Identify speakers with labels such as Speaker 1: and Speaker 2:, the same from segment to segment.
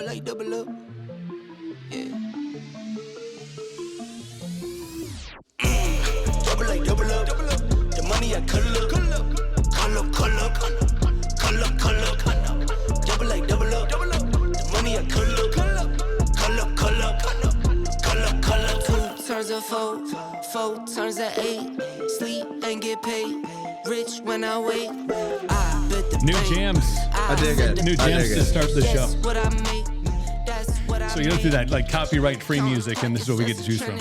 Speaker 1: double up. Yeah. Double up. The money I call up. Double up. The money I call up. 2 turns of 4 turns of 8. Sleep and get paid. Rich when I wait. I bet the
Speaker 2: new jams.
Speaker 3: I dig it.
Speaker 2: New jams to start the show.
Speaker 1: what I make. That's what I
Speaker 2: So you go through that like copyright free music, and this is what we get to choose from.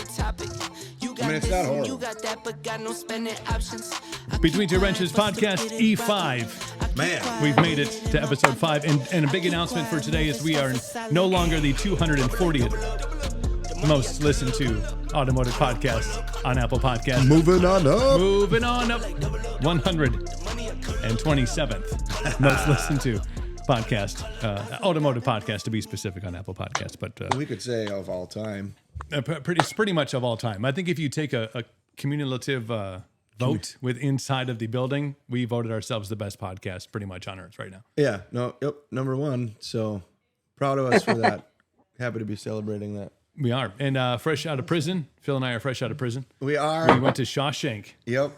Speaker 3: I mean, it's not horrible.
Speaker 1: You got that, but got no spending options.
Speaker 2: Between Two Wrenches podcast E5.
Speaker 3: Man.
Speaker 2: We've made it to episode 5, and a big announcement for today is we are no longer the 240th most listened to automotive podcast on Apple Podcasts.
Speaker 3: Moving on up.
Speaker 2: 127th most listened to podcast, automotive podcast to be specific on Apple Podcasts. But
Speaker 3: We could say of all time.
Speaker 2: pretty much of all time. I think if you take a cumulative vote with inside of the building, we voted ourselves the best podcast pretty much on earth right now.
Speaker 3: Yeah. No. Yep. Number 1. So proud of us for that. Happy to be celebrating that.
Speaker 2: We are. And fresh out of prison. Phil and I are fresh out of prison.
Speaker 3: We are.
Speaker 2: We went to Shawshank.
Speaker 3: Yep.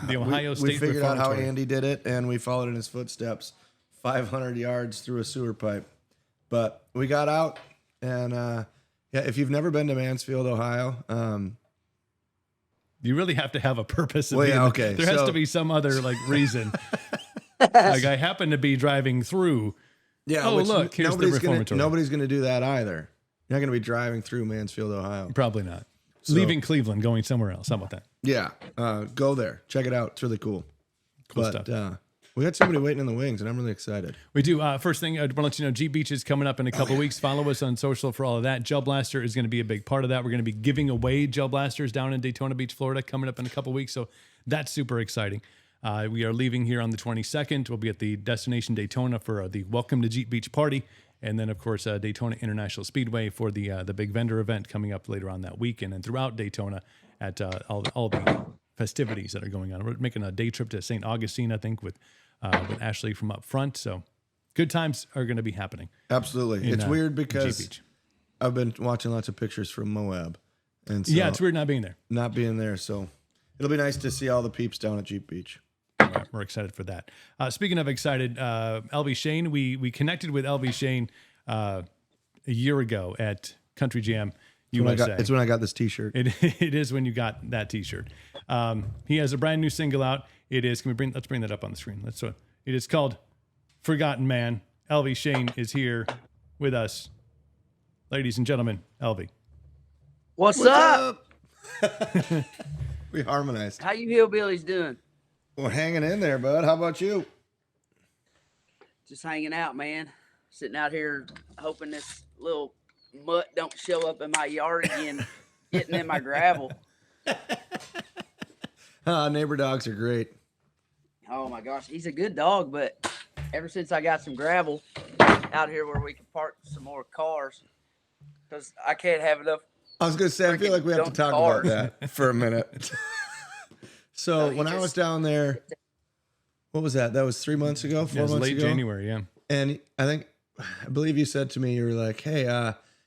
Speaker 2: The Ohio State
Speaker 3: We figured out how
Speaker 2: Reformatory.
Speaker 3: Andy did it, and we followed in his footsteps 500 yards through a sewer pipe. But we got out, and yeah, if you've never been to Mansfield, Ohio,
Speaker 2: You really have to have a purpose. Of
Speaker 3: Well,
Speaker 2: being
Speaker 3: yeah,
Speaker 2: there.
Speaker 3: okay,
Speaker 2: There has
Speaker 3: so-
Speaker 2: to be some other like reason. Like I happen to be driving through.
Speaker 3: yeah,
Speaker 2: Oh,
Speaker 3: which
Speaker 2: look, here's the reformatory.
Speaker 3: Nobody's gonna do that either. You're not gonna be driving through Mansfield, Ohio.
Speaker 2: Probably not.
Speaker 3: So-
Speaker 2: Leaving Cleveland, going somewhere else. How about that?
Speaker 3: Yeah, go there, check it out. It's really cool.
Speaker 2: Cool
Speaker 3: but
Speaker 2: stuff.
Speaker 3: we got somebody waiting in the wings, and I'm really excited.
Speaker 2: We do. First thing, I want to let you know, Jeep Beach is coming up in a couple weeks. Follow us on social for all of that. Gel Blaster is going to be a big part of that. We're going to be giving away Gel Blasters down in Daytona Beach, Florida, coming up in a couple weeks. So that's super exciting. We are leaving here on the 22nd. We'll be at the Destination Daytona for the Welcome to Jeep Beach party. And then, of course, Daytona International Speedway for the big vendor event coming up later on that week. And then throughout Daytona at all the festivities that are going on. We're making a day trip to St. Augustine, I think, with Ashley from up front. So good times are going to be happening.
Speaker 3: Absolutely,
Speaker 2: in,
Speaker 3: it's weird
Speaker 2: Jeep
Speaker 3: because
Speaker 2: Beach.
Speaker 3: I've been watching lots of pictures from Moab, and so
Speaker 2: Yeah, it's weird not being there.
Speaker 3: not being there. So it'll be nice to see all the peeps down at Jeep Beach.
Speaker 2: All right, we're excited for that. Speaking of excited, Elvie Shane, we connected with Elvie Shane a year ago at Country Jam USA.
Speaker 3: It's when I got this T-shirt.
Speaker 2: It is when you got that T-shirt. He has a brand new single out. It is. Let's bring that up on the screen. It is called "Forgotten Man." Elvie Shane is here with us, ladies and gentlemen. Elvie,
Speaker 4: What's up?
Speaker 3: We harmonized.
Speaker 4: How you hillbillies doing?
Speaker 3: We're hanging in there, bud. How about you?
Speaker 4: Just hanging out, man. Sitting out here hoping this little mutt don't show up in my yard again, getting in my gravel.
Speaker 3: Neighbor dogs are great.
Speaker 4: Oh my gosh, he's a good dog, but ever since I got some gravel out here where we can park some more cars, because I can't have enough.
Speaker 3: I was gonna say, I feel like we have to talk about that for a minute. So
Speaker 4: No,
Speaker 3: when I was down there, what was that? That was 3 months ago, 4
Speaker 2: it was
Speaker 3: months
Speaker 2: late
Speaker 3: ago.
Speaker 2: January, yeah.
Speaker 3: And I believe you said to me, you were like, "Hey,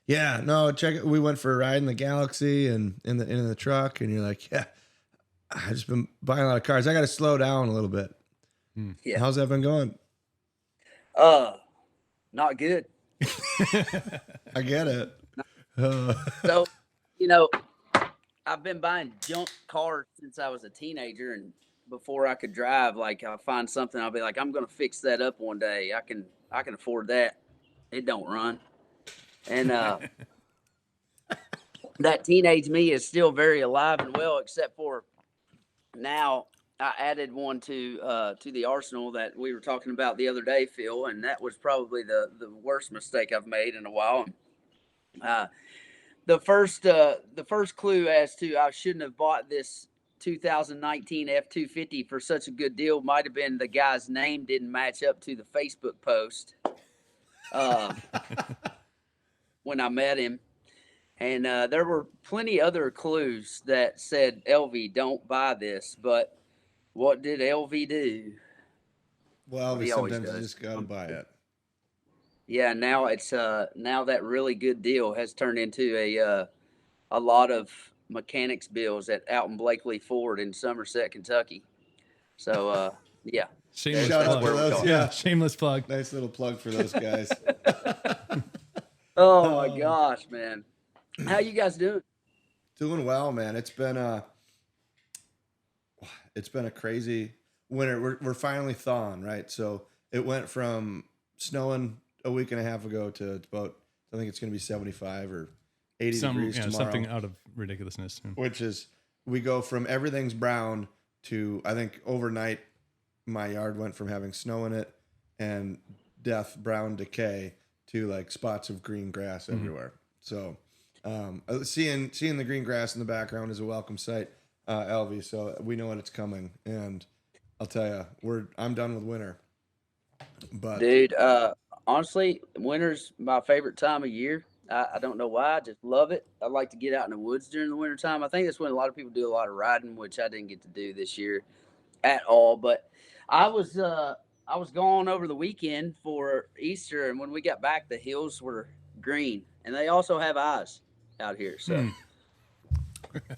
Speaker 3: yeah, no, check it." We went for a ride in the Galaxy and in the truck, and you're like, "Yeah, I've just been buying a lot of cars. I got to slow down a little bit."
Speaker 4: Yeah.
Speaker 3: How's that been going?
Speaker 4: Not good.
Speaker 3: I get it.
Speaker 4: So, I've been buying junk cars since I was a teenager, and before I could drive, like I'll find something, I'll be like, I'm gonna fix that up one day. I can afford that. It don't run. And that teenage me is still very alive and well, except for now I added one to the arsenal that we were talking about the other day, Phil, and that was probably the worst mistake I've made in a while. The first clue as to I shouldn't have bought this 2019 F-250 for such a good deal might have been the guy's name didn't match up to the Facebook post when I met him. And there were plenty other clues that said, Elvie, don't buy this. But what did Elvie do?
Speaker 3: Well,
Speaker 4: He always
Speaker 3: sometimes you
Speaker 4: does.
Speaker 3: just got to buy it.
Speaker 4: Yeah, now it's now that really good deal has turned into a lot of mechanics bills at out in Blakely Ford in Somerset, Kentucky. So yeah,
Speaker 2: Shameless
Speaker 3: Shout
Speaker 4: that's
Speaker 3: out to
Speaker 2: plug.
Speaker 4: where we're
Speaker 3: those.
Speaker 4: going.
Speaker 2: Yeah,
Speaker 3: Yeah.
Speaker 2: shameless plug.
Speaker 3: Nice little plug for those guys.
Speaker 4: Oh my gosh, man. How you guys doing?
Speaker 3: Doing well, man. It's been a crazy winter. We're finally thawing, right? So it went from snowing a week and a half ago to about, I think it's going to be 75 or 80 degrees tomorrow.
Speaker 2: Something out of ridiculousness. Yeah.
Speaker 3: Which is, we go from everything's brown to, I think overnight my yard went from having snow in it and death brown decay to like spots of green grass everywhere. So seeing the green grass in the background is a welcome sight, Elvie. So we know when it's coming, and I'll tell you, I'm done with winter. But
Speaker 4: Dude, honestly, winter's my favorite time of year. I don't know why. I just love it. I like to get out in the woods during the wintertime. I think that's when a lot of people do a lot of riding, which I didn't get to do this year at all. But I was I was gone over the weekend for Easter, and when we got back, the hills were green, and they also have eyes out here. So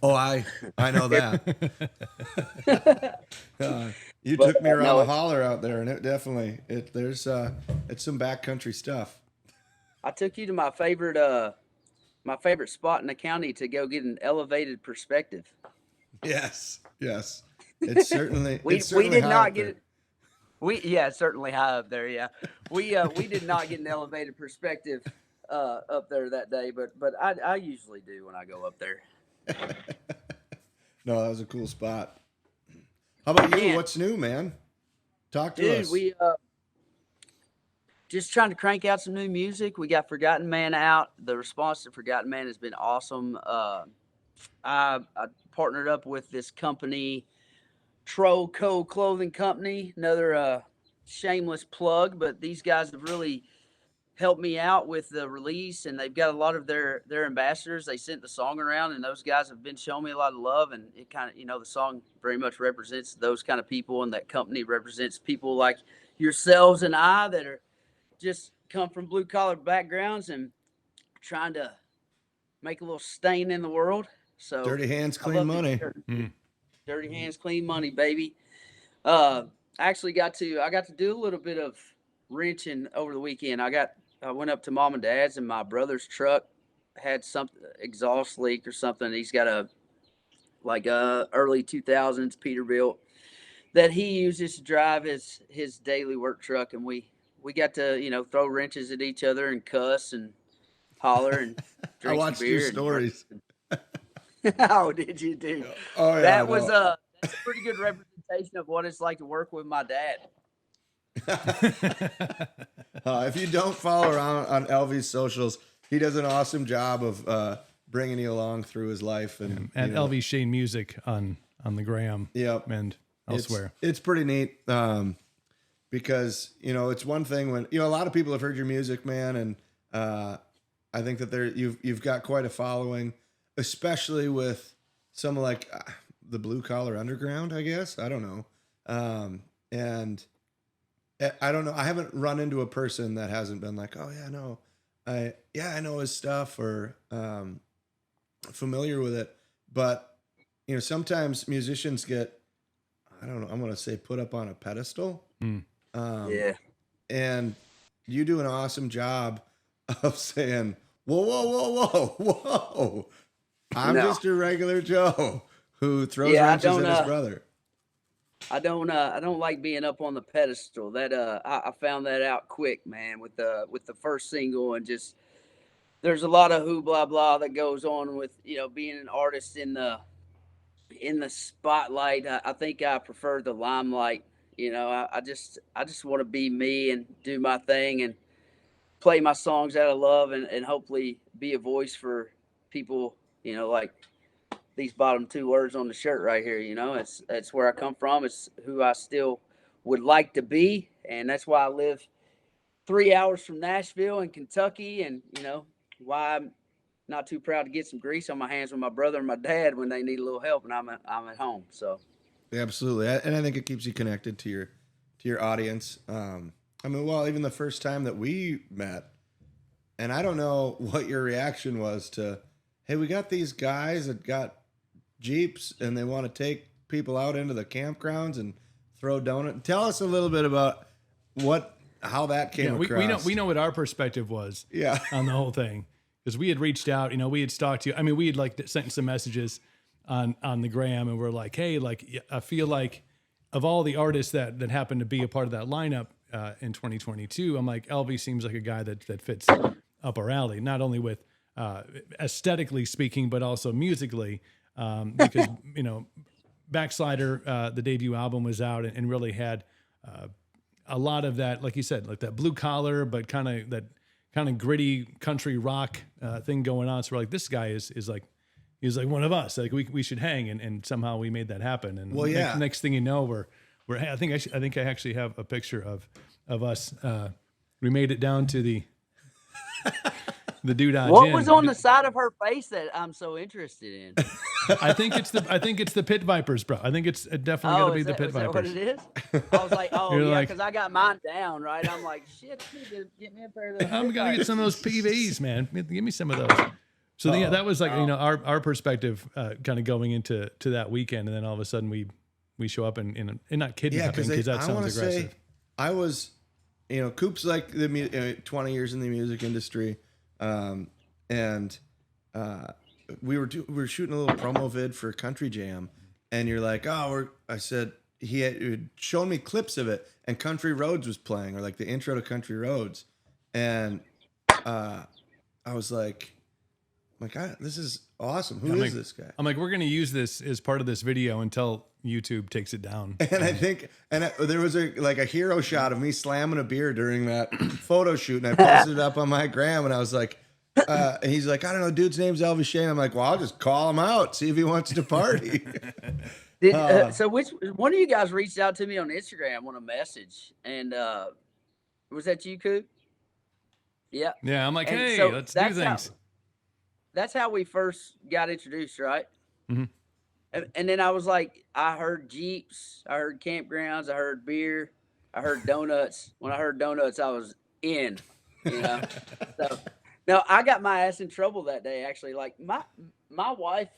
Speaker 3: oh, I know that. You
Speaker 4: But,
Speaker 3: took me around
Speaker 4: no,
Speaker 3: the
Speaker 4: it's-
Speaker 3: holler out there, and there's it's some backcountry stuff.
Speaker 4: I took you to my favorite spot in the county to go get an elevated perspective.
Speaker 3: Yes, yes. It's certainly
Speaker 4: We
Speaker 3: it's certainly
Speaker 4: did
Speaker 3: high
Speaker 4: not
Speaker 3: up
Speaker 4: get
Speaker 3: there.
Speaker 4: it. It's certainly high up there. Yeah, we did not get an elevated perspective up there that day, but I usually do when I go up there.
Speaker 3: No, that was a cool spot. How about you?
Speaker 4: Man.
Speaker 3: What's new, man? Talk to
Speaker 4: Dude,
Speaker 3: us.
Speaker 4: we just trying to crank out some new music. We got Forgotten Man out. The response to Forgotten Man has been awesome. I partnered up with this company, Troco Clothing Company. Another shameless plug, but these guys have really helped me out with the release, and they've got a lot of their ambassadors. They sent the song around, and those guys have been showing me a lot of love, and it kind of, the song very much represents those kind of people, and that company represents people like yourselves and I that are just come from blue collar backgrounds and trying to make a little stain in the world. So
Speaker 3: Dirty hands,
Speaker 4: I
Speaker 3: clean
Speaker 4: love these
Speaker 3: money.
Speaker 4: shirts. Dirty hands, clean money, baby. I actually got to do a little bit of wrenching over the weekend. I went up to mom and dad's, and my brother's truck had some exhaust leak or something. He's got a early 2000s Peterbilt that he uses to drive his daily work truck, and we got to throw wrenches at each other and cuss and holler and
Speaker 3: I
Speaker 4: drink some
Speaker 3: watched your
Speaker 4: beer.
Speaker 3: stories.
Speaker 4: Oh, did you, dude?
Speaker 3: Oh yeah,
Speaker 4: That was
Speaker 3: no.
Speaker 4: that's a pretty good representation of what it's like to work with my dad.
Speaker 3: If you don't follow around on Elvie's socials, he does an awesome job of bringing you along through his life and
Speaker 2: Elvie Shane music on the gram.
Speaker 3: Yep.
Speaker 2: And elsewhere.
Speaker 3: It's pretty neat because it's one thing when a lot of people have heard your music, man, and I think that you've got quite a following, especially with some like the blue collar underground, I guess. I don't know, and I don't know. I haven't run into a person that hasn't been like, oh yeah, no, I know his stuff or familiar with it, but sometimes musicians get, I don't know, I'm going to say put up on a pedestal.
Speaker 4: Yeah.
Speaker 3: And you do an awesome job of saying, whoa, whoa, whoa, whoa, whoa. I'm
Speaker 4: No.
Speaker 3: just a regular Joe who throws
Speaker 4: Yeah, I
Speaker 3: wrenches
Speaker 4: don't,
Speaker 3: at his brother.
Speaker 4: I don't like being up on the pedestal. That I found that out quick, man, with the first single, and just there's a lot of who blah blah that goes on with being an artist in the spotlight. I think I prefer the limelight. I just want to be me and do my thing and play my songs out of love and hopefully be a voice for people. Like these bottom two words on the shirt right here. It's where I come from. It's who I still would like to be, and that's why I live 3 hours from Nashville in Kentucky, and why I'm not too proud to get some grease on my hands with my brother and my dad when they need a little help, and I'm at home. So
Speaker 3: Absolutely. And I think it keeps you connected to your audience. I mean, well, even the first time that we met, and I don't know what your reaction was to, hey, we got these guys that got Jeeps and they want to take people out into the campgrounds and throw donut. Tell us a little bit about how that came across.
Speaker 2: We know what our perspective was on the whole thing. Because we had reached out, we had talked to you. I mean, we had like sent some messages on the gram, and we're like, hey, like I feel like of all the artists that happened to be a part of that lineup in 2022, I'm like, Elvie seems like a guy that fits up our alley, not only with aesthetically speaking, but also musically, because Backslider, the debut album, was out and really had a lot of that, like you said, like that blue collar, but kind of gritty country rock thing going on. So we're like, this guy is like, he's like one of us. Like we should hang, and somehow we made that happen. And next thing you know, we're I think I actually have a picture of us. We made it down to the Doodad
Speaker 4: What
Speaker 2: Gin.
Speaker 4: was on the side of her face that I'm so interested in?
Speaker 2: I think it's the Pit Vipers, bro. I think it's definitely going to be the Pit Vipers.
Speaker 4: Is that what it is? I was like,
Speaker 2: You're like,
Speaker 4: because I got mine down, right? I'm like, shit, I need to get me a pair of those.
Speaker 2: I'm going to get some of those PVs, man. Give me some of those. So that was like, our perspective kind of going into that weekend. And then all of a sudden we show up and not kidnapping, because that sounds aggressive.
Speaker 3: I was, Coop's like 20 years in the music industry. And we were shooting a little promo vid for Country Jam, and you're like, I said, he had shown me clips of it, and Country Roads was playing, or like the intro to Country Roads. And, I was like, this is awesome. Who is this guy?
Speaker 2: I'm like, we're going to use this as part of this video until YouTube takes it down.
Speaker 3: And I think, there was a hero shot of me slamming a beer during that photo shoot, and I posted it up on my gram, and I was like, and he's like, I don't know, dude's name's Elvie Shane. I'm like, well, I'll just call him out, see if he wants to party.
Speaker 4: So which one of you guys reached out to me on Instagram on a message, and was that you, Coop? Yeah.
Speaker 2: Yeah, I'm like, hey, let's do things.
Speaker 4: That's how we first got introduced, right?
Speaker 2: Mm-hmm.
Speaker 4: And then I was like, I heard Jeeps, I heard campgrounds, I heard beer, I heard donuts. When I heard donuts, I was in, So no, I got my ass in trouble that day, actually. Like my wife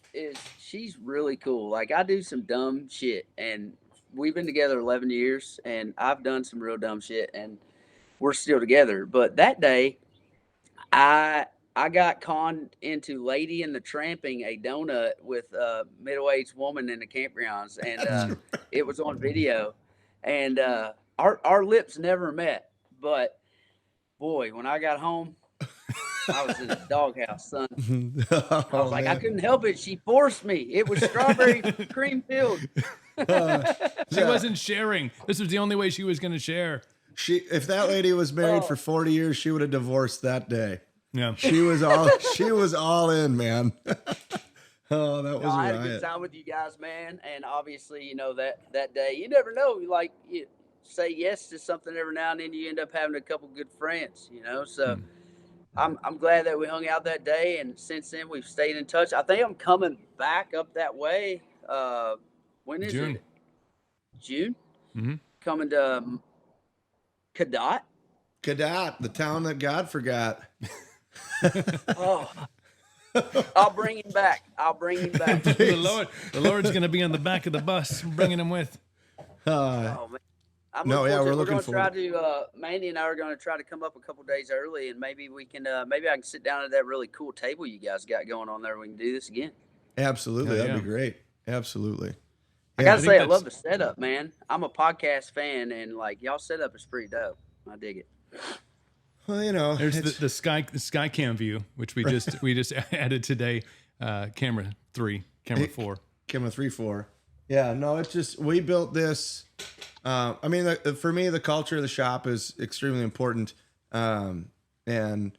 Speaker 4: she's really cool. Like, I do some dumb shit, and we've been together 11 years, and I've done some real dumb shit, and we're still together. But that day, I got conned into Lady and the Tramping a donut with a middle-aged woman in the campgrounds, and it was on video, and our lips never met. But boy, when I got home, I was in a doghouse, son. I was like, man. I couldn't help it. She forced me. It was strawberry cream filled.
Speaker 2: She wasn't sharing. This was the only way she was going to share.
Speaker 3: If that lady was married for 40 years, she would have divorced that day.
Speaker 2: Yeah,
Speaker 3: she was all in, man. Oh, that was
Speaker 4: I had
Speaker 3: a
Speaker 4: a good
Speaker 3: riot.
Speaker 4: time with you guys, man. And obviously, that day, you never know. Like, you say yes to something every now and then, you end up having a couple good friends, So I'm glad that we hung out that day, and since then we've stayed in touch. I think I'm coming back up that way. When is
Speaker 2: June.
Speaker 4: it? June.
Speaker 2: Mm-hmm.
Speaker 4: Coming to Cadott,
Speaker 3: the town that God forgot.
Speaker 4: Oh, I'll bring him back.
Speaker 2: The Lord's going to be on the back of the bus, bringing him with.
Speaker 4: Oh man. We're looking forward to Mandy and I are going to try to come up a couple days early, and maybe we can maybe I can sit down at that really cool table you guys got going on there. We can do this again.
Speaker 3: Absolutely. That'd be great. Absolutely.
Speaker 4: I gotta say, I love the setup, man. I'm a podcast fan, and like, y'all setup is pretty dope. I dig it.
Speaker 3: Well,
Speaker 2: there's the sky cam view, which we just added today. Camera 4.
Speaker 3: Camera 3-4. Yeah, no, it's just, we built this. I mean, for me, the culture of the shop is extremely important. And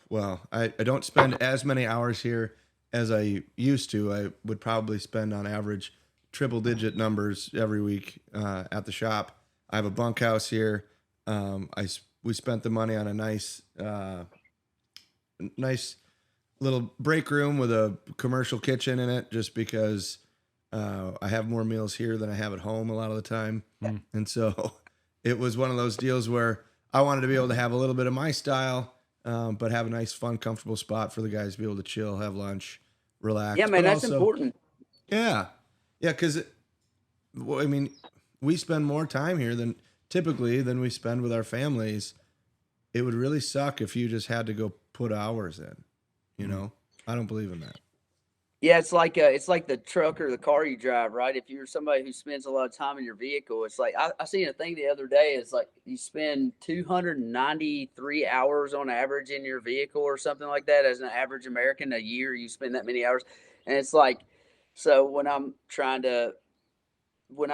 Speaker 3: well, I don't spend as many hours here as I used to. I would probably spend on average triple-digit numbers every week at the shop. I have a bunkhouse here. We spent the money on a nice little break room with a commercial kitchen in it, just because I have more meals here than I have at home a lot of the time. And so it was one of those deals where I wanted to be able to have a little bit of my style, but have a nice, fun, comfortable spot for the guys to be able to chill, have lunch, relax.
Speaker 4: Yeah, man,
Speaker 3: but
Speaker 4: that's
Speaker 3: also,
Speaker 4: important.
Speaker 3: Yeah. Yeah. Cause I mean, we spend more time here than we spend with our families. It would really suck if you just had to go put hours in, you know? I don't believe in that.
Speaker 4: Yeah, it's like the truck or the car you drive, right? If you're somebody who spends a lot of time in your vehicle, it's like I seen a thing the other day. It's like you spend 293 hours on average in your vehicle or something like that. As an average American, a year you spend that many hours, and it's like, so when I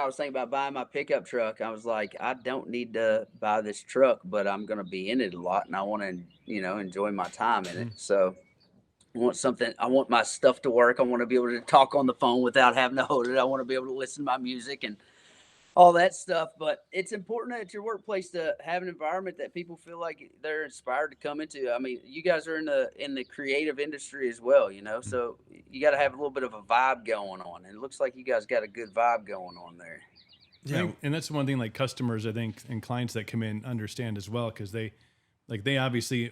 Speaker 4: was thinking about buying my pickup truck, I was like, I don't need to buy this truck, but I'm gonna be in it a lot, and I want to enjoy my time in it. So. I want my stuff to work. I want to be able to talk on the phone without having to hold it. I want to be able to listen to my music and all that stuff. But it's important at your workplace to have an environment that people feel like they're inspired to come into. I mean, you guys are in the creative industry as well, so you got to have a little bit of a vibe going on. And it looks like you guys got a good vibe going on there.
Speaker 2: Yeah, and that's one thing like customers, I think, and clients that come in understand as well, because they obviously.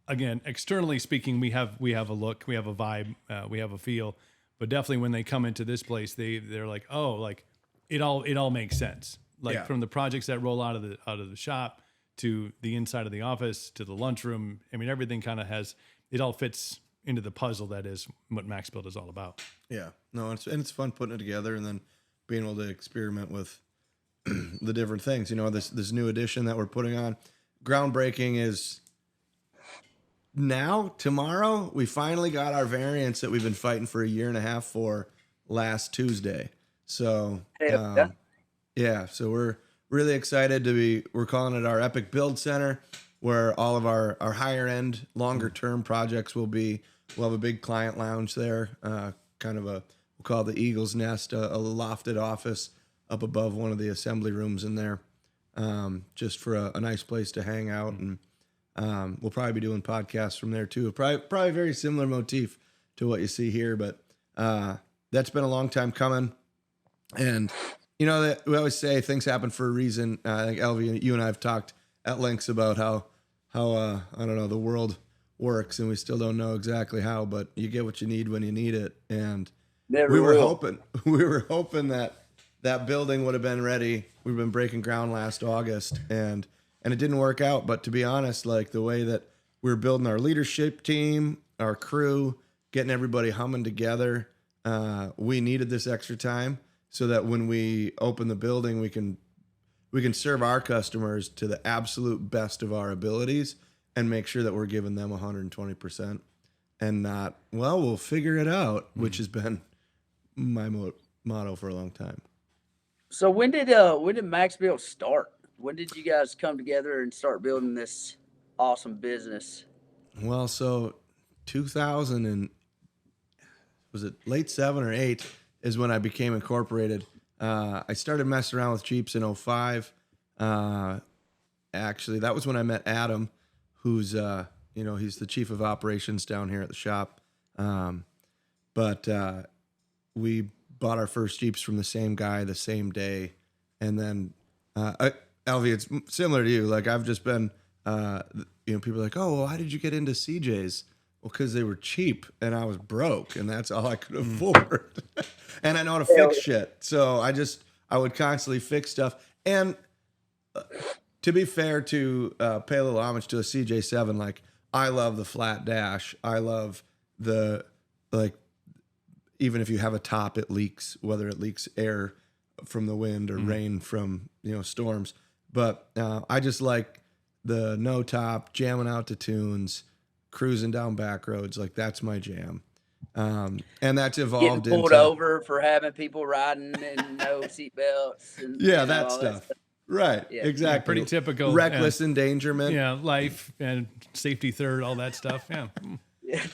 Speaker 2: Again, externally speaking, we have a look, we have a vibe, we have a feel, but definitely when they come into this place, they're like, oh, like it all makes sense. Like from the projects that roll out of the shop to the inside of the office to the lunchroom. I mean, everything kind of it all fits into the puzzle that is what Max-Bilt is all about.
Speaker 3: Yeah, no, it's fun putting it together and then being able to experiment with the different things. This new edition that we're putting on, groundbreaking is. Now, tomorrow, we finally got our variants that we've been fighting for a year and a half for last Tuesday. So, so we're really excited we're calling it our Epic Build Center, where all of our higher end, longer term projects will be. We'll have a big client lounge there, we'll call it the Eagle's Nest, a lofted office up above one of the assembly rooms in there, just for a nice place to hang out. And we'll probably be doing podcasts from there too. Probably a very similar motif to what you see here, but that's been a long time coming. And that we always say things happen for a reason. I think Elvie, you and I have talked at lengths about how I don't know, the world works, and we still don't know exactly how, but you get what you need when you need it. And we were hoping that building would have been ready. We've been breaking ground last August, and it didn't work out. But to be honest, like the way that we were building our leadership team, our crew, getting everybody humming together, we needed this extra time so that when we open the building, we can serve our customers to the absolute best of our abilities and make sure that we're giving them 120% and not, well, we'll figure it out, which has been my motto for a long time.
Speaker 4: So when did Max-Bilt start? When did you guys come together and start building this awesome business?
Speaker 3: Well, so 2000 and was it late 7 or 8 is when I became incorporated. I started messing around with Jeeps in 05. Actually, that was when I met Adam, who's he's the chief of operations down here at the shop. But we bought our first Jeeps from the same guy the same day, and then Elvie, it's similar to you. Like I've just been, people are like, oh, well, why did you get into CJs? Well, because they were cheap and I was broke, and that's all I could afford. And I know how to fix shit, so I would constantly fix stuff. And to be fair, to pay a little homage to a CJ7, like I love the flat dash. I love even if you have a top, it leaks, whether it leaks air from the wind or rain from storms. But I just like the no top, jamming out to tunes, cruising down back roads. Like that's my jam. And that's evolved
Speaker 4: getting pulled over for having people riding and no seatbelts.
Speaker 3: That stuff. Right. Yeah. Exactly.
Speaker 2: Yeah, pretty typical.
Speaker 3: Reckless endangerment.
Speaker 2: Yeah. Life and safety third, all that stuff. Yeah.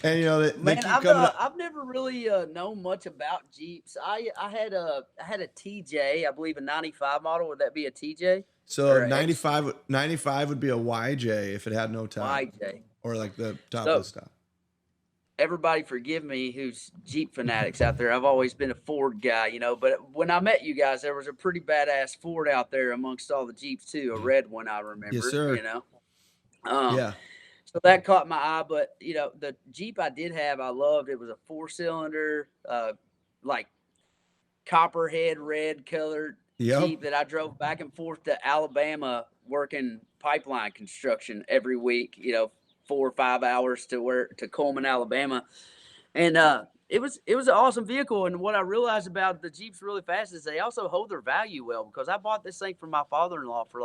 Speaker 3: And they keep coming up.
Speaker 4: I've never really known much about Jeeps. I had a TJ, I believe a 95 model. Would that be a TJ?
Speaker 3: So 95 would be a YJ if it had no top.
Speaker 4: YJ.
Speaker 3: Or like the topless top.
Speaker 4: everybody forgive me who's Jeep fanatics out there. I've always been a Ford guy, but when I met you guys, there was a pretty badass Ford out there amongst all the Jeeps too, a red one I remember,
Speaker 3: Yes, sir.
Speaker 4: Yeah. So that caught my eye, but the Jeep I did have, I loved. It was a 4-cylinder, like copperhead red colored Jeep that I drove back and forth to Alabama working pipeline construction every week, 4 or 5 hours to Coleman, Alabama. And it was an awesome vehicle. And what I realized about the Jeeps really fast is they also hold their value well, because I bought this thing from my father-in-law for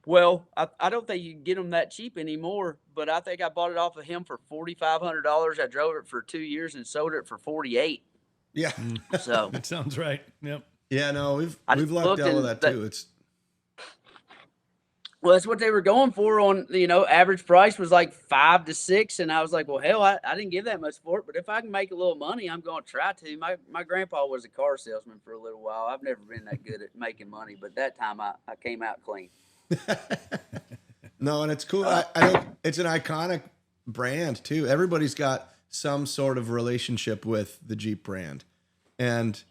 Speaker 4: I don't think you can get them that cheap anymore, but I think I bought it off of him for $4,500. I drove it for 2 years and sold it for $48,000.
Speaker 3: Yeah.
Speaker 4: So
Speaker 2: That sounds right. Yep.
Speaker 3: Yeah, no, we've lucked out with that too.
Speaker 4: Well, that's what they were going for on, average price was like 5 to 6. And I was like, well, hell, I didn't give that much for it, but if I can make a little money, I'm going to try to. My grandpa was a car salesman for a little while. I've never been that good at making money, but that time I came out clean.
Speaker 3: No, and it's cool. I think it's an iconic brand too. Everybody's got some sort of relationship with the Jeep brand. And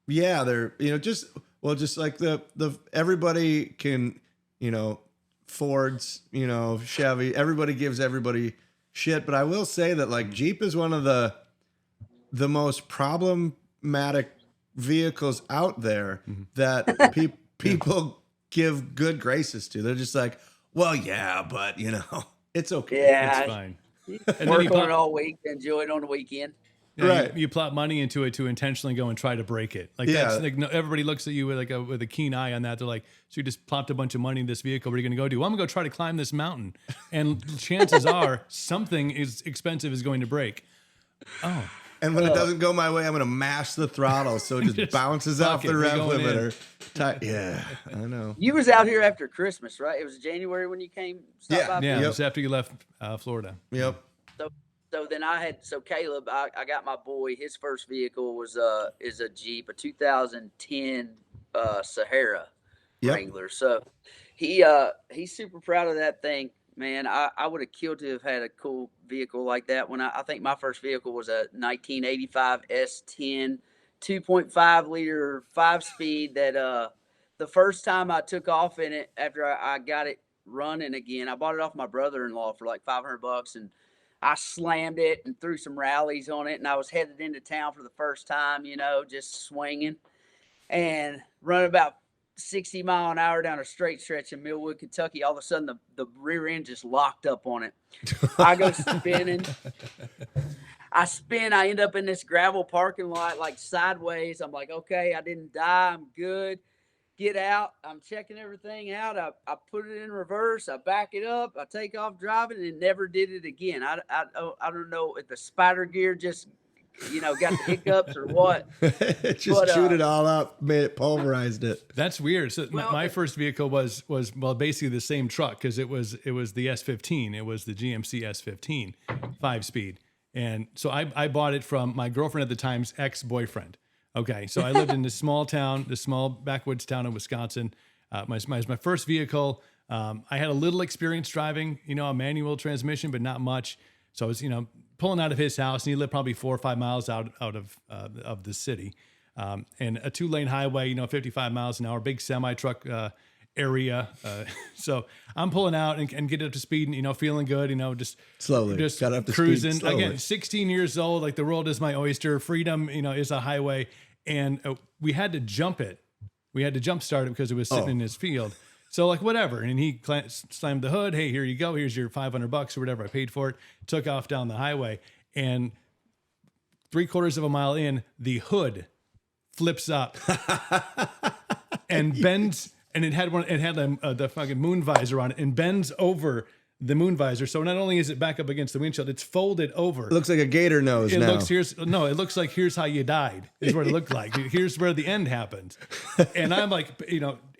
Speaker 3: yeah, they're, just like the everybody can, Fords, Chevy, everybody gives everybody shit. But I will say that like Jeep is one of the most problematic vehicles out there that people give good graces to. They're just like, well, yeah, but it's okay.
Speaker 4: Yeah.
Speaker 2: It's fine.
Speaker 4: And work on it all week, enjoy it on the weekend.
Speaker 2: Yeah,
Speaker 3: right.
Speaker 2: You plop money into it to intentionally go and try to break it. Like that's like everybody looks at you with a keen eye on that. They're like, so you just plopped a bunch of money in this vehicle. What are you going to go do? Well, I'm going to go try to climb this mountain. And chances are something is expensive is going to break. Oh.
Speaker 3: And when it doesn't go my way, I'm going to mash the throttle so it just bounces off the rev limiter. Yeah, I know.
Speaker 4: You was out here after Christmas, right? It was January when you came.
Speaker 2: Yeah, it was after you left Florida.
Speaker 3: Yep.
Speaker 4: So then Caleb, I got my boy. His first vehicle is a Jeep, a 2010 Sahara Wrangler. So he's super proud of that thing. Man, I would have killed to have had a cool vehicle like that. When I think my first vehicle was a 1985 S10 2.5 liter 5-speed that the first time I took off in it after I got it running again, I bought it off my brother-in-law for like $500, and I slammed it and threw some rallies on it, and I was headed into town for the first time, just swinging and running about 60 mile an hour down a straight stretch in Millwood, Kentucky. All of a sudden the rear end just locked up on it. I go spinning. I spin. I end up in this gravel parking lot, like sideways. I'm like, okay, I didn't die. I'm good. Get out. I'm checking everything out. I put it in reverse. I back it up. I take off driving and never did it again. I don't know if the spider gear just got the hiccups or what.
Speaker 3: It just chewed it all up, made it, pulverized it.
Speaker 2: That's weird. So my first vehicle was basically the same truck, because it was the S15. It was the GMC S15 5-speed, and so I bought it from my girlfriend at the time's ex-boyfriend. Okay, so I lived in this small backwoods town in Wisconsin. My first vehicle. I had a little experience driving, a manual transmission, but not much. So I was, pulling out of his house, and he lived probably 4 or 5 miles out of the city, and a 2-lane highway, 55 miles an hour, big semi truck area. So I'm pulling out and getting up to speed, and feeling good, just
Speaker 3: slowly,
Speaker 2: just
Speaker 3: got up to
Speaker 2: cruising.
Speaker 3: Speed slowly.
Speaker 2: Again, 16 years old, like the world is my oyster. Freedom, is a highway, and we had to jump it. We had to jump start it because it was sitting in his field. So like whatever, and he slammed the hood. Hey, here you go. Here's your $500 or whatever I paid for it. Took off down the highway, and 3/4 of a mile in, the hood flips up and bends, and it had the fucking moon visor on it, and bends over the moon visor. So not only is it back up against the windshield, it's folded over.
Speaker 3: It looks like a gator nose.
Speaker 2: It looks like here's how you died, is what it looked like. Here's where the end happened. And I'm like,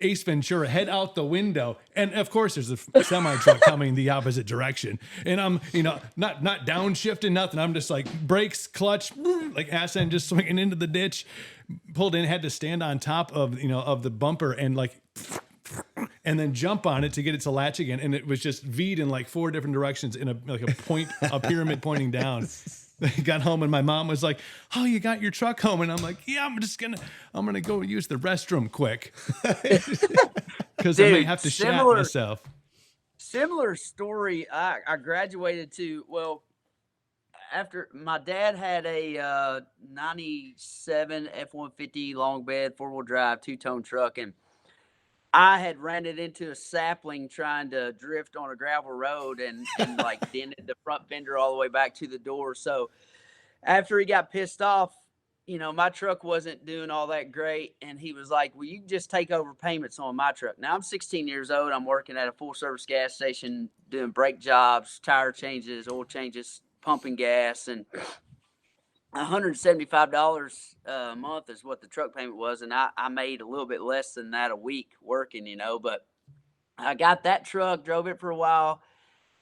Speaker 2: Ace Ventura, head out the window. And of course there's a semi truck coming the opposite direction. And I'm, not downshifting, nothing. I'm just like brakes, clutch, like ass end just swinging into the ditch, pulled in, had to stand on top of, of the bumper and like, and then jump on it to get it to latch again. And it was just V'd in like 4 different directions in a point, a pyramid pointing down. I got home and my mom was like, "Oh, you got your truck home?" And I'm like, "Yeah, I'm gonna go use the restroom quick because I may have to shat myself."
Speaker 4: Similar story. I graduated to, well, after my dad had a 97 F-150 long bed 4-wheel drive 2-tone truck, and I had ran it into a sapling trying to drift on a gravel road and like dented the front fender all the way back to the door. So after he got pissed off, my truck wasn't doing all that great. And he was like, "Well, you can just take over payments on my truck." Now I'm 16 years old. I'm working at a full service gas station, doing brake jobs, tire changes, oil changes, pumping gas, and $175 a month is what the truck payment was. And I made a little bit less than that a week working, but I got that truck, drove it for a while,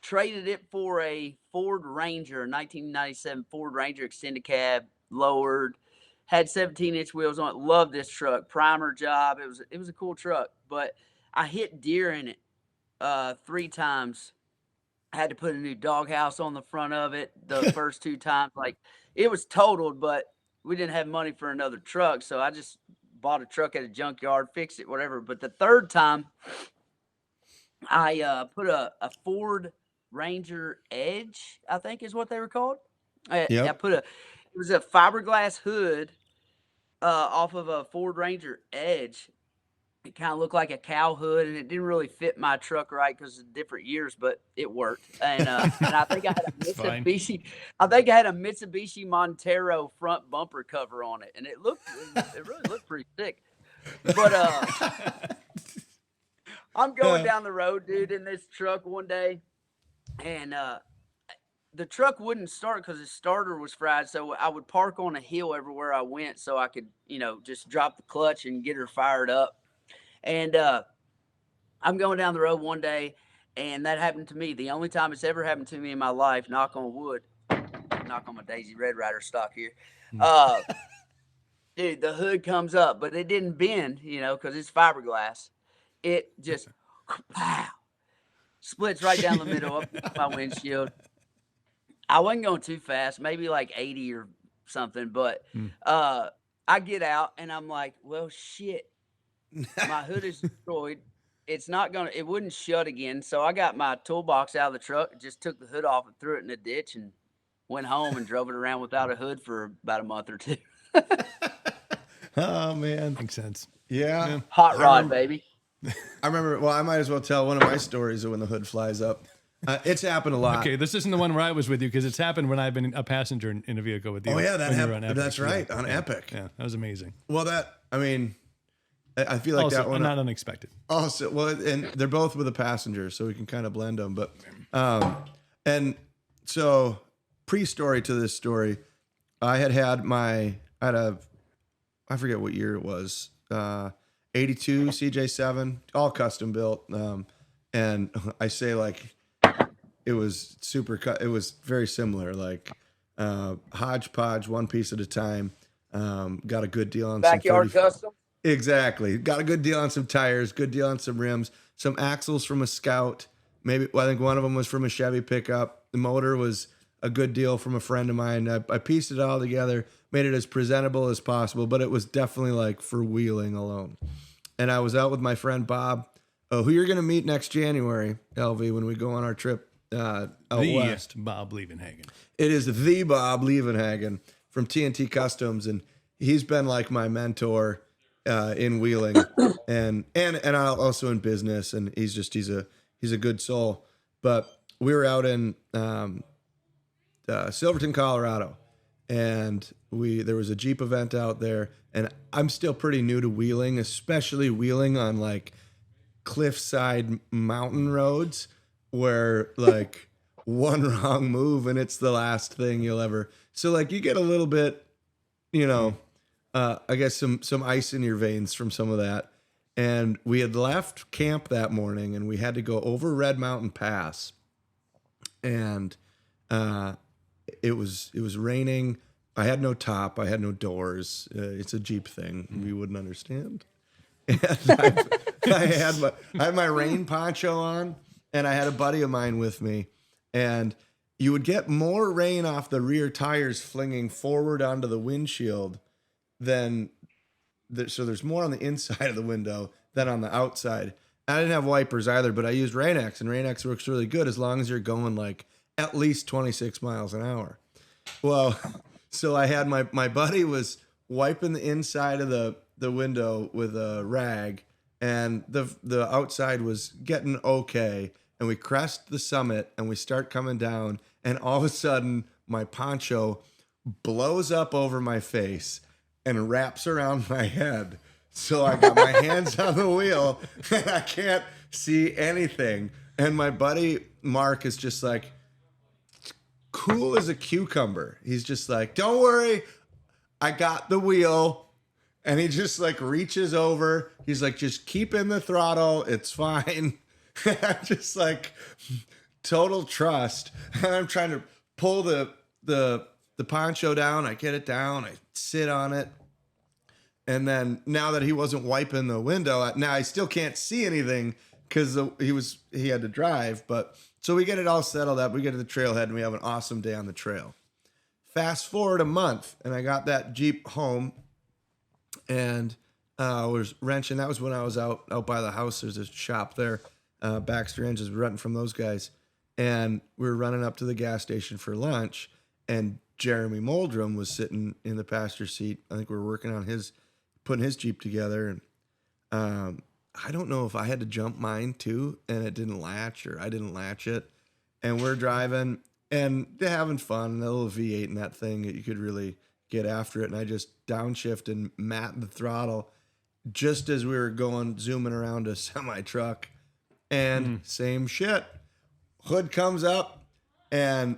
Speaker 4: traded it for a Ford Ranger, 1997 Ford Ranger extended cab, lowered, had 17-inch wheels on it. Loved this truck, primer job. It was a cool truck, but I hit deer in it 3 times. I had to put a new doghouse on the front of it the first 2 times. Like, it was totaled, but we didn't have money for another truck, so I just bought a truck at a junkyard, fixed it, whatever. But the 3rd time, I put a Ford Ranger Edge, I think is what they were called. I put it was a fiberglass hood off of a Ford Ranger Edge. It kind of looked like a cow hood, and it didn't really fit my truck right because of different years, but it worked. And I think I had a Mitsubishi. I think I had a Mitsubishi Montero front bumper cover on it, and it really looked pretty sick. But I'm going down the road, dude, in this truck one day, and the truck wouldn't start because the starter was fried. So I would park on a hill everywhere I went so I could, just drop the clutch and get her fired up. And I'm going down the road one day, and that happened to me. The only time it's ever happened to me in my life, knock on wood, knock on my Daisy Red Ryder stock here. Dude, the hood comes up, but it didn't bend, because it's fiberglass. It just, pow, splits right down the middle of my windshield. I wasn't going too fast, maybe like 80 or something, but I get out, and I'm like, well, shit. My hood is destroyed. It wouldn't shut again. So I got my toolbox out of the truck, just took the hood off and threw it in the ditch and went home and drove it around without a hood for about a month or 2.
Speaker 3: Oh, man.
Speaker 2: Makes sense.
Speaker 3: Yeah.
Speaker 4: Hot rod, baby.
Speaker 3: I remember, well, I might as well tell one of my stories of when the hood flies up. It's happened a lot.
Speaker 2: Okay, this isn't the one where I was with you because it's happened when I've been a passenger in a vehicle with you.
Speaker 3: Oh, yeah, that happened.
Speaker 2: On
Speaker 3: That's right, on Epic.
Speaker 2: Yeah, that was amazing.
Speaker 3: Well, I feel like
Speaker 2: also,
Speaker 3: that one
Speaker 2: not unexpected.
Speaker 3: Also, well, and they're both with a passenger, so we can kind of blend them. But, and so pre-story to this story, I forget what year it was, 82 CJ7, all custom built. And I say like it was it was very similar, like hodgepodge, one piece at a time. Got a good deal on
Speaker 4: backyard custom.
Speaker 3: Exactly. Got a good deal on some tires, good deal on some rims, some axles from a Scout. I think one of them was from a Chevy pickup. The motor was a good deal from a friend of mine. I pieced it all together, made it as presentable as possible, but it was definitely like for wheeling alone. And I was out with my friend Bob, who you're going to meet next January, Elvie, when we go on our trip out west.
Speaker 2: Bob Lievenhagen.
Speaker 3: It is the Bob Lievenhagen from TNT Customs, and he's been like my mentor in wheeling and also in business, and he's a good soul. But we were out in Silverton, Colorado, and there was a Jeep event out there, and I'm still pretty new to wheeling, especially wheeling on like cliffside mountain roads where like one wrong move and it's the last thing you'll ever. So like you get a little bit, I guess some ice in your veins from some of that. And we had left camp that morning and we had to go over Red Mountain Pass. And it was raining. I had no top. I had no doors. It's a Jeep thing. We wouldn't understand. And I had my rain poncho on, and I had a buddy of mine with me, and you would get more rain off the rear tires flinging forward onto the windshield than so there's more on the inside of the window than on the outside. I didn't have wipers either, but I used Rain-X, and Rain-X works really good as long as you're going like at least 26 miles an hour. Well, so I had my buddy was wiping the inside of the window with a rag, and the outside was getting okay, and we crest the summit and we start coming down, and all of a sudden my poncho blows up over my face and wraps around my head. So I got my hands on the wheel and I can't see anything. And my buddy Mark is just like cool as a cucumber. He's just like, don't worry, I got the wheel. And he just like reaches over. He's like, just keep in the throttle. It's fine. I'm just like total trust. And I'm trying to pull the poncho down. I get it down. I sit on it. And then now that he wasn't wiping the window, now I still can't see anything because he had to drive. But so we get it all settled up. We get to the trailhead and we have an awesome day on the trail. Fast forward a month and I got that Jeep home and was wrenching. That was when I was out by the house. There's a shop there, Baxter Engines, renting from those guys. And we were running up to the gas station for lunch. And Jeremy Moldrum was sitting in the passenger seat. I think we were working on putting his Jeep together. And I don't know if I had to jump mine too, and it didn't latch, or I didn't latch it. And we're driving and having fun, a little V8 in that thing that you could really get after it. And I just downshift and mat the throttle just as we were zooming around a semi truck. And same shit. Hood comes up and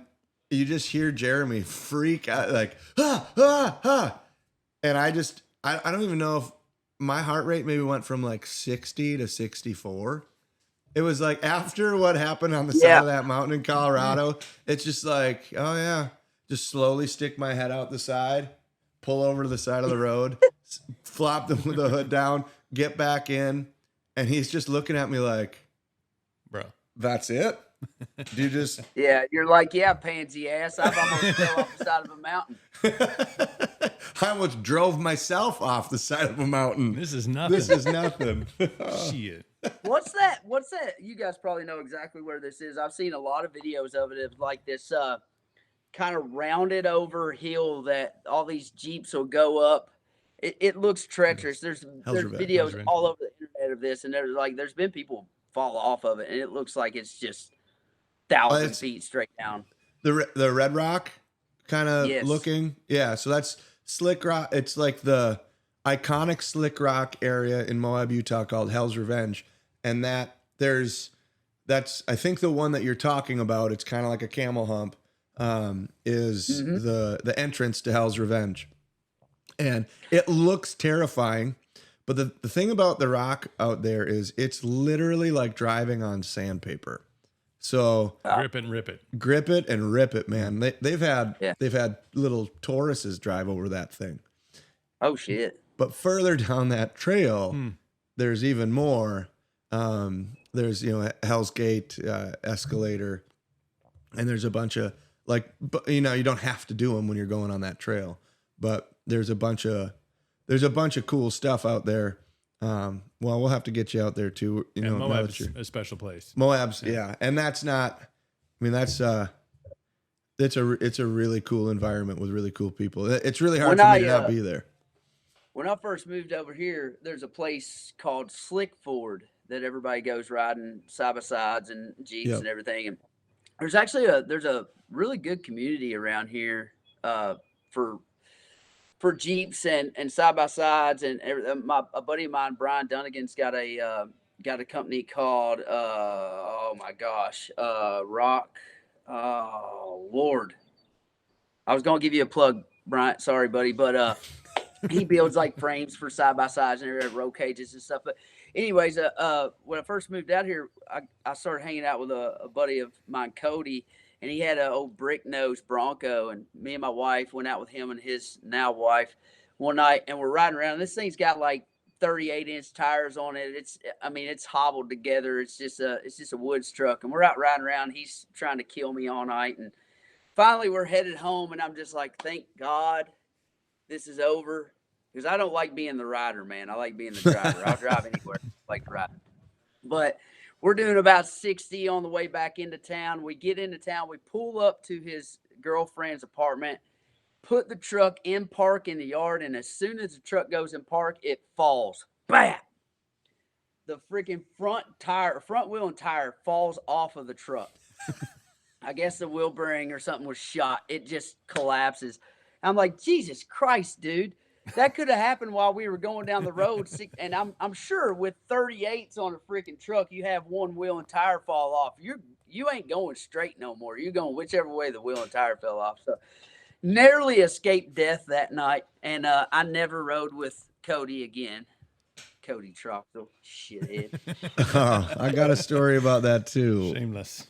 Speaker 3: you just hear Jeremy freak out like, ah, ah, ah. And I don't even know if my heart rate maybe went from like 60 to 64. It was like after what happened on the side of that mountain in Colorado, it's just like, oh yeah, just slowly stick my head out the side, pull over to the side of the road, flop the hood down, get back in. And he's just looking at me like,
Speaker 2: bro,
Speaker 3: that's it? Do you just...
Speaker 4: Yeah, you're like, yeah, pansy ass. I've almost fell off the side of a mountain.
Speaker 3: I almost drove myself off the side of a mountain.
Speaker 2: This is nothing.
Speaker 3: This is nothing.
Speaker 2: Shit.
Speaker 4: What's that? You guys probably know exactly where this is. I've seen a lot of videos of it. It's like this kind of rounded over hill that all these Jeeps will go up. It looks treacherous. There's videos all over the internet of this, and there's been people fall off of it, and it looks like it's just 1,000 feet straight down.
Speaker 3: The Red Rock kind of looking. Yeah, so that's Slick Rock. It's like the iconic Slick Rock area in Moab, Utah called Hell's Revenge. And that's I think the one that you're talking about, it's kind of like a camel hump, is the entrance to Hell's Revenge. And it looks terrifying. But the thing about the rock out there is it's literally like driving on sandpaper. So
Speaker 2: grip it and rip it.
Speaker 3: Grip it and rip it, man. They've had little Tauruses drive over that thing.
Speaker 4: Oh shit.
Speaker 3: But further down that trail, there's even more. There's Hell's Gate escalator, and there's a bunch of you don't have to do them when you're going on that trail, but there's a bunch of cool stuff out there. Well, we'll have to get you out there too.
Speaker 2: Moab's a special place.
Speaker 3: Moab's, yeah. And that's not, it's a really cool environment with really cool people. It's really hard for me to not be there.
Speaker 4: When I first moved over here, there's a place called Slick Ford that everybody goes riding side by sides and Jeeps and everything. And there's actually there's a really good community around here for Jeeps and side by sides and everything. A buddy of mine, Brian Dunnigan's got a company called Rock. Oh Lord, I was gonna give you a plug, Brian. Sorry, buddy, but he builds like frames for side by sides and roll cages and stuff. But anyways, when I first moved out here, I started hanging out with a buddy of mine, Cody. And he had an old brick nose Bronco, and me and my wife went out with him and his now wife one night, and we're riding around. This thing's got like 38-inch tires on it. It's hobbled together. It's just a woods truck, and we're out riding around. He's trying to kill me all night, and finally we're headed home, and I'm just like, thank God this is over, because I don't like being the rider, man. I like being the driver. I'll drive anywhere. I like to ride. But we're doing about 60 on the way back into town. We get into town. We pull up to his girlfriend's apartment, put the truck in park in the yard, and as soon as the truck goes in park, it falls. Bam! The freaking front wheel and tire falls off of the truck. I guess the wheel bearing or something was shot. It just collapses. I'm like, Jesus Christ, dude. That could have happened while we were going down the road. And I'm sure with 38s on a freaking truck, you have one wheel and tire fall off. You ain't going straight no more. You're going whichever way the wheel and tire fell off. So narrowly escaped death that night. And I never rode with Cody again. Cody Troxel, shithead.
Speaker 3: Oh, I got a story about that too.
Speaker 2: Shameless.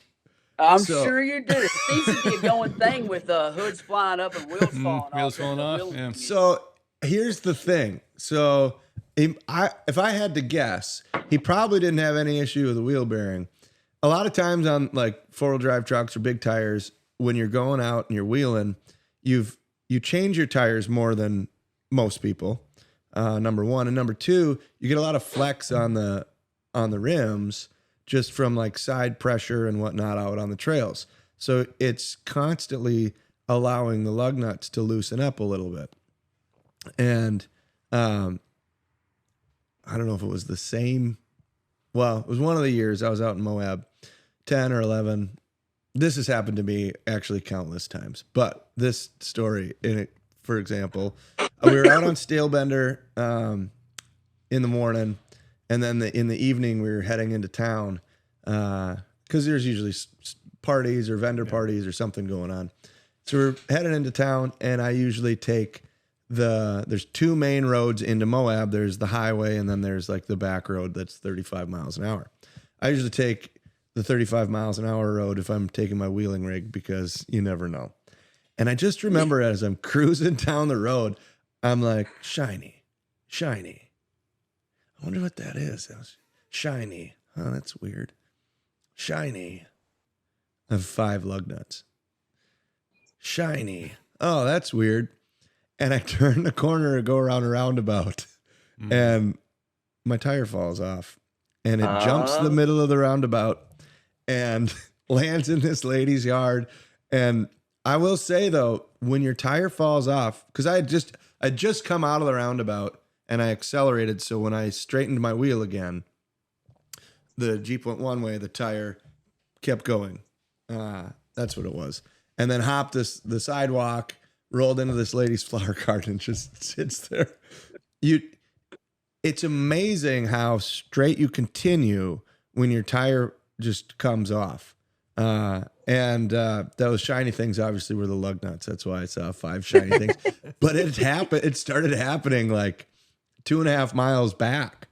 Speaker 4: I'm sure you did. It seems to be a going thing with hoods flying up and wheels falling off.
Speaker 2: Wheels falling off, yeah.
Speaker 3: So here's the thing. So if I had to guess, he probably didn't have any issue with the wheel bearing. A lot of times on like four-wheel drive trucks or big tires, when you're going out and you're wheeling, you change your tires more than most people. Number one, and number two, you get a lot of flex on the rims just from like side pressure and whatnot out on the trails. So it's constantly allowing the lug nuts to loosen up a little bit. And I don't know if it was the same. Well, it was one of the years I was out in Moab, 10 or 11. This has happened to me actually countless times. But this story, for example, we were out on Stalebender in the morning. And then in the evening, we were heading into town because there's usually parties or vendor parties or something going on. So we're heading into town, and I usually take there's two main roads into Moab. There's the highway, and then there's like the back road that's 35 miles an hour. I usually take the 35 miles an hour road if I'm taking my wheeling rig because you never know. And I just remember as I'm cruising down the road, I'm like, shiny. I wonder what that is. That was shiny. Oh, that's weird. Shiny. I have 5 lug nuts. Shiny. Oh, that's weird. And I turn the corner and go around a roundabout, and my tire falls off, and it jumps the middle of the roundabout and lands in this lady's yard. And I will say though, when your tire falls off, because I just come out of the roundabout. And I accelerated, so when I straightened my wheel again, the Jeep went one way, the tire kept going. That's what it was. And then hopped the sidewalk, rolled into this lady's flower garden, and just sits there. It's amazing how straight you continue when your tire just comes off. And those shiny things obviously were the lug nuts. That's why I saw 5 shiny things. But it started happening like 2.5 miles back.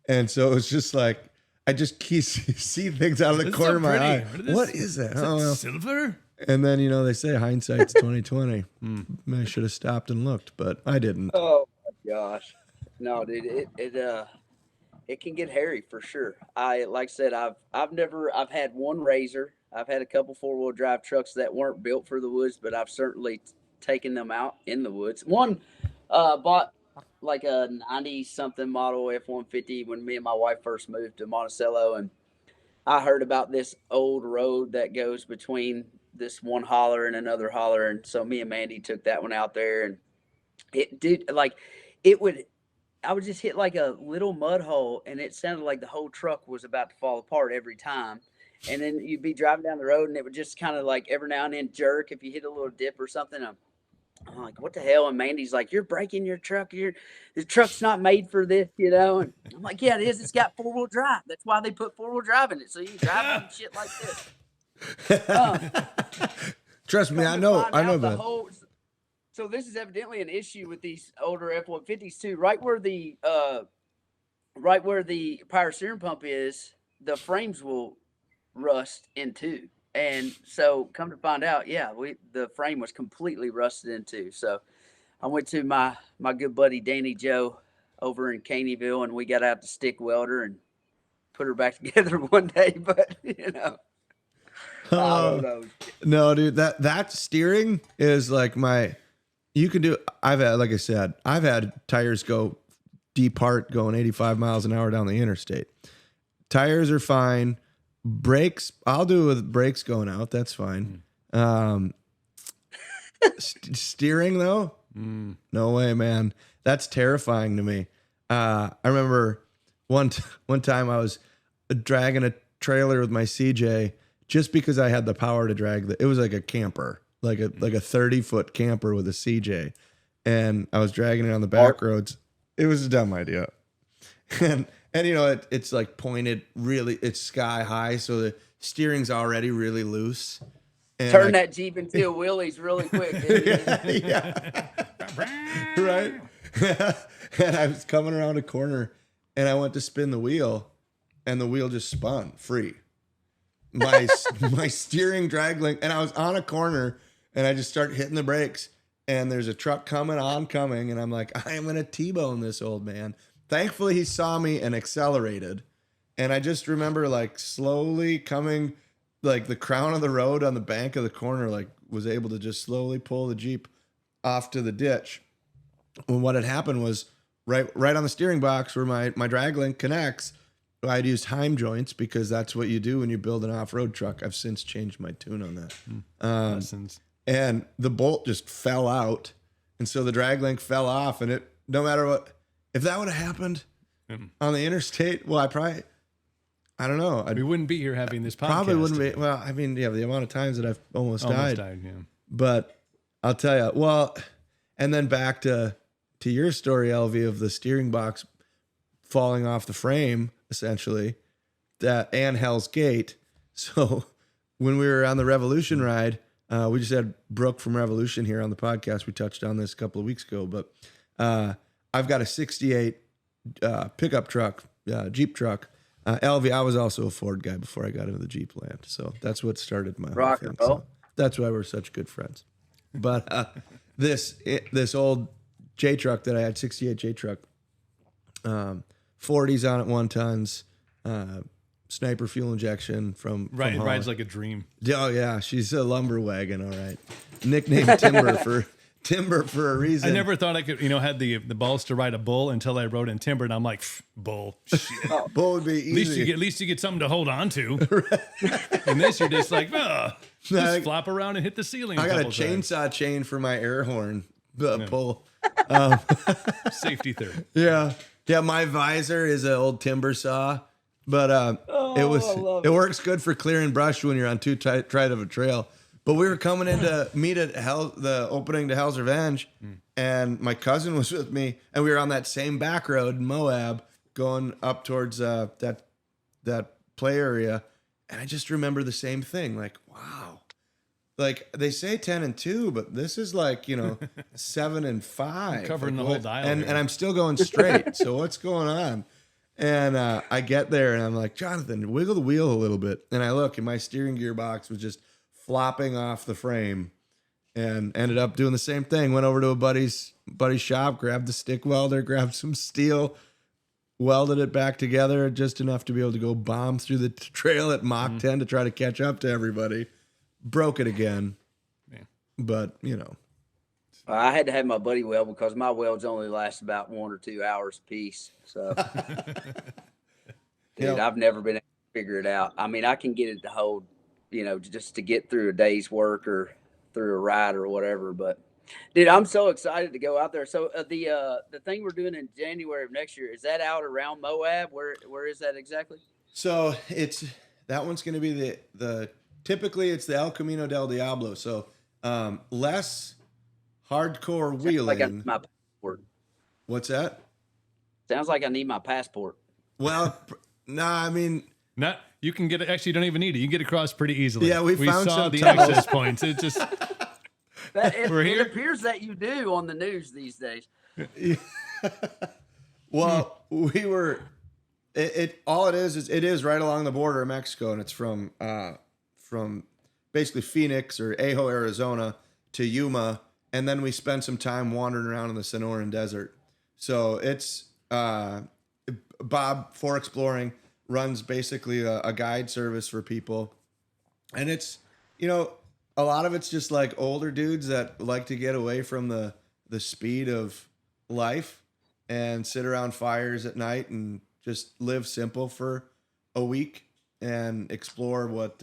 Speaker 3: And so it's just like, I just see things out of the corner of my eye. What is that?
Speaker 2: Silver?
Speaker 3: And then, they say hindsight's 2020. I should have stopped and looked, but I didn't.
Speaker 4: Oh my gosh. No, dude, it can get hairy for sure. Like I said, I've had one Razor. I've had a couple 4-wheel drive trucks that weren't built for the woods, but I've certainly taken them out in the woods. One bought like a 90-something model F-150 when me and my wife first moved to Monticello, and I heard about this old road that goes between this one holler and another holler, and so me and Mandy took that one out there, and I would just hit like a little mud hole, and it sounded like the whole truck was about to fall apart every time. And then you'd be driving down the road, and it would just kind of like every now and then jerk if you hit a little dip or something. I'm like, what the hell? And Mandy's like, you're breaking your truck. The truck's not made for this, And I'm like, yeah, it is. It's got 4-wheel drive. That's why they put 4-wheel drive in it, so you can drive on shit like this.
Speaker 3: Trust me, I know that.
Speaker 4: So this is evidently an issue with these older F-150s too. Right where the power steering pump is, the frames will rust in two. And so come to find out, the frame was completely rusted in two. So I went to my good buddy Danny Joe over in Caneyville, and we got out the stick welder and put her back together one day. But I don't know.
Speaker 3: No, dude, that steering is like you can do. I've had, like I said, I've had tires go depart going 85 miles an hour down the interstate. Tires are fine. Brakes, I'll do it with brakes going out. That's fine. Steering though, no way, man. That's terrifying to me. I remember one time I was dragging a trailer with my CJ just because I had the power to drag it was like a camper, like a 30-foot camper with a CJ, and I was dragging it on the back roads. It was a dumb idea, and it's like pointed really, it's sky high, so the steering's already really loose. And
Speaker 4: turn that Jeep into a wheelies really quick.
Speaker 3: yeah. Right. And I was coming around a corner, and I went to spin the wheel, and the wheel just spun free. My steering drag link, and I was on a corner, and I just start hitting the brakes, and there's a truck coming, and I'm like, I am gonna T-bone this old man. Thankfully, he saw me and accelerated, and I just remember like slowly coming, like the crown of the road on the bank of the corner, like was able to just slowly pull the Jeep off to the ditch. When what had happened was right on the steering box where my drag link connects, I'd used Heim joints because that's what you do when you build an off-road truck. I've since changed my tune on that.
Speaker 2: Lessons.
Speaker 3: And the bolt just fell out. And so the drag link fell off, and it, no matter what, if that would have happened on the interstate, well, I don't know.
Speaker 2: We wouldn't be here having this podcast.
Speaker 3: Probably wouldn't be. Well, I mean, yeah, the amount of times that I've almost died.
Speaker 2: Yeah.
Speaker 3: But I'll tell you, well, and then back to your story, Elvie, of the steering box falling off the frame, essentially, and Hell's Gate. So when we were on the Revolution ride, we just had Brooke from Revolution here on the podcast. We touched on this a couple of weeks ago, but I've got a 68 pickup truck, Jeep truck. Elvie, I was also a Ford guy before I got into the Jeep land. So that's what started my
Speaker 4: rock
Speaker 3: whole
Speaker 4: and
Speaker 3: thing.
Speaker 4: roll.
Speaker 3: So that's why we're such good friends. But this old J truck that I had, 68 J truck, 40s on it, 1 tons, sniper fuel injection from
Speaker 2: Right, it
Speaker 3: Holland.
Speaker 2: rides like a dream.
Speaker 3: Oh yeah, she's a lumber wagon, all right. Nicknamed Timber for a reason.
Speaker 2: I never thought I could, had the balls to ride a bull until I rode in Timber, and I'm like, bull, shit.
Speaker 3: Bull would be easy.
Speaker 2: At least you get something to hold on to. And this, you're just like, just flop around and hit the ceiling.
Speaker 3: I got a chainsaw chain for my air horn pull.
Speaker 2: Safety third.
Speaker 3: Yeah. My visor is an old timber saw, but it works good for clearing brush when you're on too tight of a trail. But we were coming in to meet at the opening to Hell's Revenge, and my cousin was with me, and we were on that same back road in Moab going up towards that play area, and I just remember the same thing. Like, wow. Like, they say 10 and 2, but this is like, 7 and 5.
Speaker 2: Covering the whole dial.
Speaker 3: And I'm still going straight. So what's going on? And I get there, and I'm like, Jonathan, wiggle the wheel a little bit. And I look, and my steering gearbox was just flopping off the frame, and ended up doing the same thing. Went over to a buddy's shop, grabbed the stick welder, grabbed some steel, welded it back together just enough to be able to go bomb through the trail at Mach 10 to try to catch up to everybody. Broke it again.
Speaker 2: Yeah.
Speaker 3: But,
Speaker 4: I had to have my buddy weld because my welds only last about 1 or 2 hours a piece. So, dude, I've never been able to figure it out. I mean, I can get it to hold, just to get through a day's work or through a ride or whatever. But, dude, I'm so excited to go out there. So the thing we're doing in January of next year, is that out around Moab? Where is that exactly?
Speaker 3: So that one's going to be typically it's the El Camino del Diablo. So less hardcore wheeling.
Speaker 4: Like I need my passport.
Speaker 3: What's that?
Speaker 4: Sounds like I need my passport.
Speaker 3: Well, I mean,
Speaker 2: you can get it. Actually, you don't even need it. You can get across pretty easily.
Speaker 3: Yeah, we found
Speaker 2: saw
Speaker 3: some
Speaker 2: the
Speaker 3: tunnels.
Speaker 2: access points. It just
Speaker 4: It appears that you do on the news these days.
Speaker 3: Well, we were. All it is right along the border of Mexico, and it's from basically Phoenix or Ajo, Arizona to Yuma, and then we spent some time wandering around in the Sonoran Desert. So it's Bob for Exploring runs basically a guide service for people. And it's, a lot of it's just like older dudes that like to get away from the speed of life and sit around fires at night and just live simple for a week and explore what,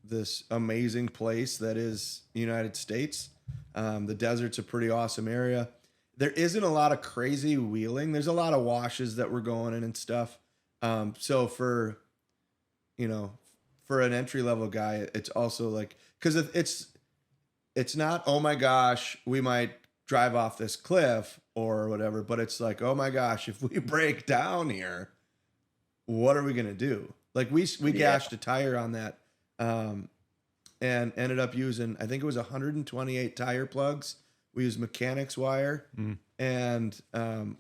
Speaker 3: this amazing place that is the United States. The desert's a pretty awesome area. There isn't a lot of crazy wheeling. There's a lot of washes that we're going in and stuff. So for an entry level guy, it's also like, cause it's not, oh my gosh, we might drive off this cliff or whatever, but it's like, oh my gosh, if we break down here, what are we going to do? Like we gashed a tire on that, and ended up using, I think it was 128 tire plugs. We used mechanics wire, and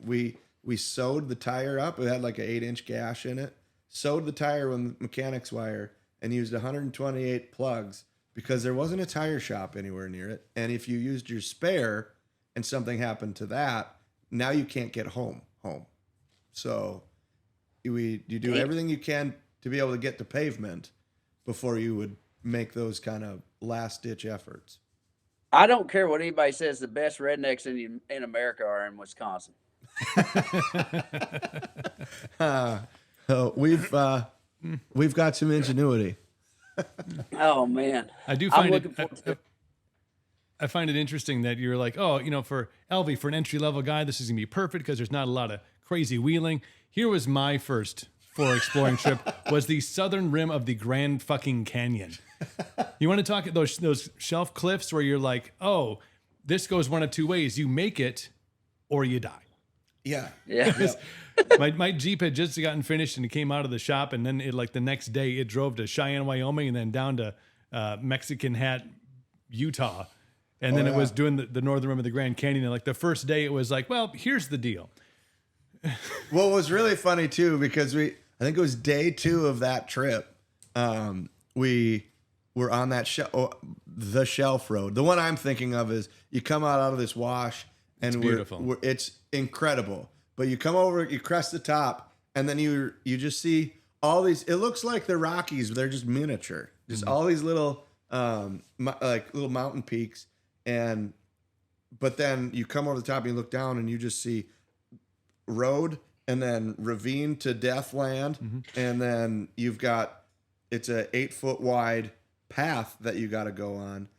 Speaker 3: we sewed the tire up. It had like an 8-inch gash in it. Sewed the tire with mechanics wire and used 128 plugs because there wasn't a tire shop anywhere near it. And if you used your spare and something happened to that, now you can't get home. So you do everything you can to be able to get to pavement before you would make those kind of last ditch efforts.
Speaker 4: I don't care what anybody says. The best rednecks in America are in Wisconsin.
Speaker 3: We've got some ingenuity.
Speaker 4: Oh man,
Speaker 2: I do find I find it interesting that you're like, oh, for Elvie, for an entry level guy, this is gonna be perfect because there's not a lot of crazy wheeling. Here was my first for exploring trip was the southern rim of the Grand fucking Canyon. You want to talk those shelf cliffs where you're like, oh, this goes one of two ways. You make it or you die.
Speaker 3: Yeah.
Speaker 2: My Jeep had just gotten finished and it came out of the shop, and then the next day it drove to Cheyenne, Wyoming, and then down to Mexican Hat, Utah. And then it was doing the northern rim of the Grand Canyon. And like the first day it was like, well, here's the deal.
Speaker 3: Well, it was really funny too, because I think it was day 2 of that trip. We were on that the Shelf Road. The one I'm thinking of is you come out of this wash and
Speaker 2: it's beautiful.
Speaker 3: It's incredible. But you come over, you crest the top, and then you just see all these. It looks like the Rockies, but they're just miniature. Just all these little little mountain peaks, but then you come over the top and you look down and you just see road and then ravine to Deathland, and then you've got it's a 8-foot wide path that you got to go on,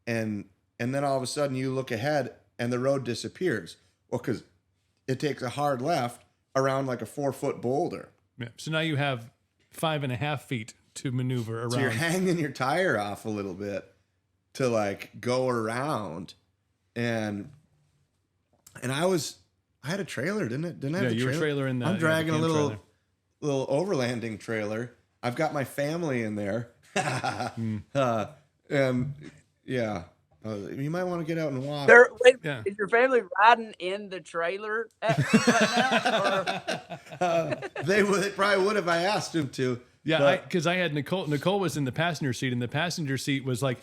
Speaker 3: and then all of a sudden you look ahead and the road disappears. Well, because it takes a hard left around like a 4-foot boulder.
Speaker 2: Yeah. So now you have 5.5 feet to maneuver around.
Speaker 3: So you're hanging your tire off a little bit to like go around, and I had a trailer, didn't I?
Speaker 2: Yeah, you were trailer in that.
Speaker 3: I'm dragging a
Speaker 2: trailer.
Speaker 3: little overlanding trailer. I've got my family in there, and yeah. You might want to get out and walk.
Speaker 4: Is your family riding in the trailer right now?
Speaker 3: They probably would if I asked them to.
Speaker 2: Yeah, because I had Nicole. Nicole was in the passenger seat, and the passenger seat was like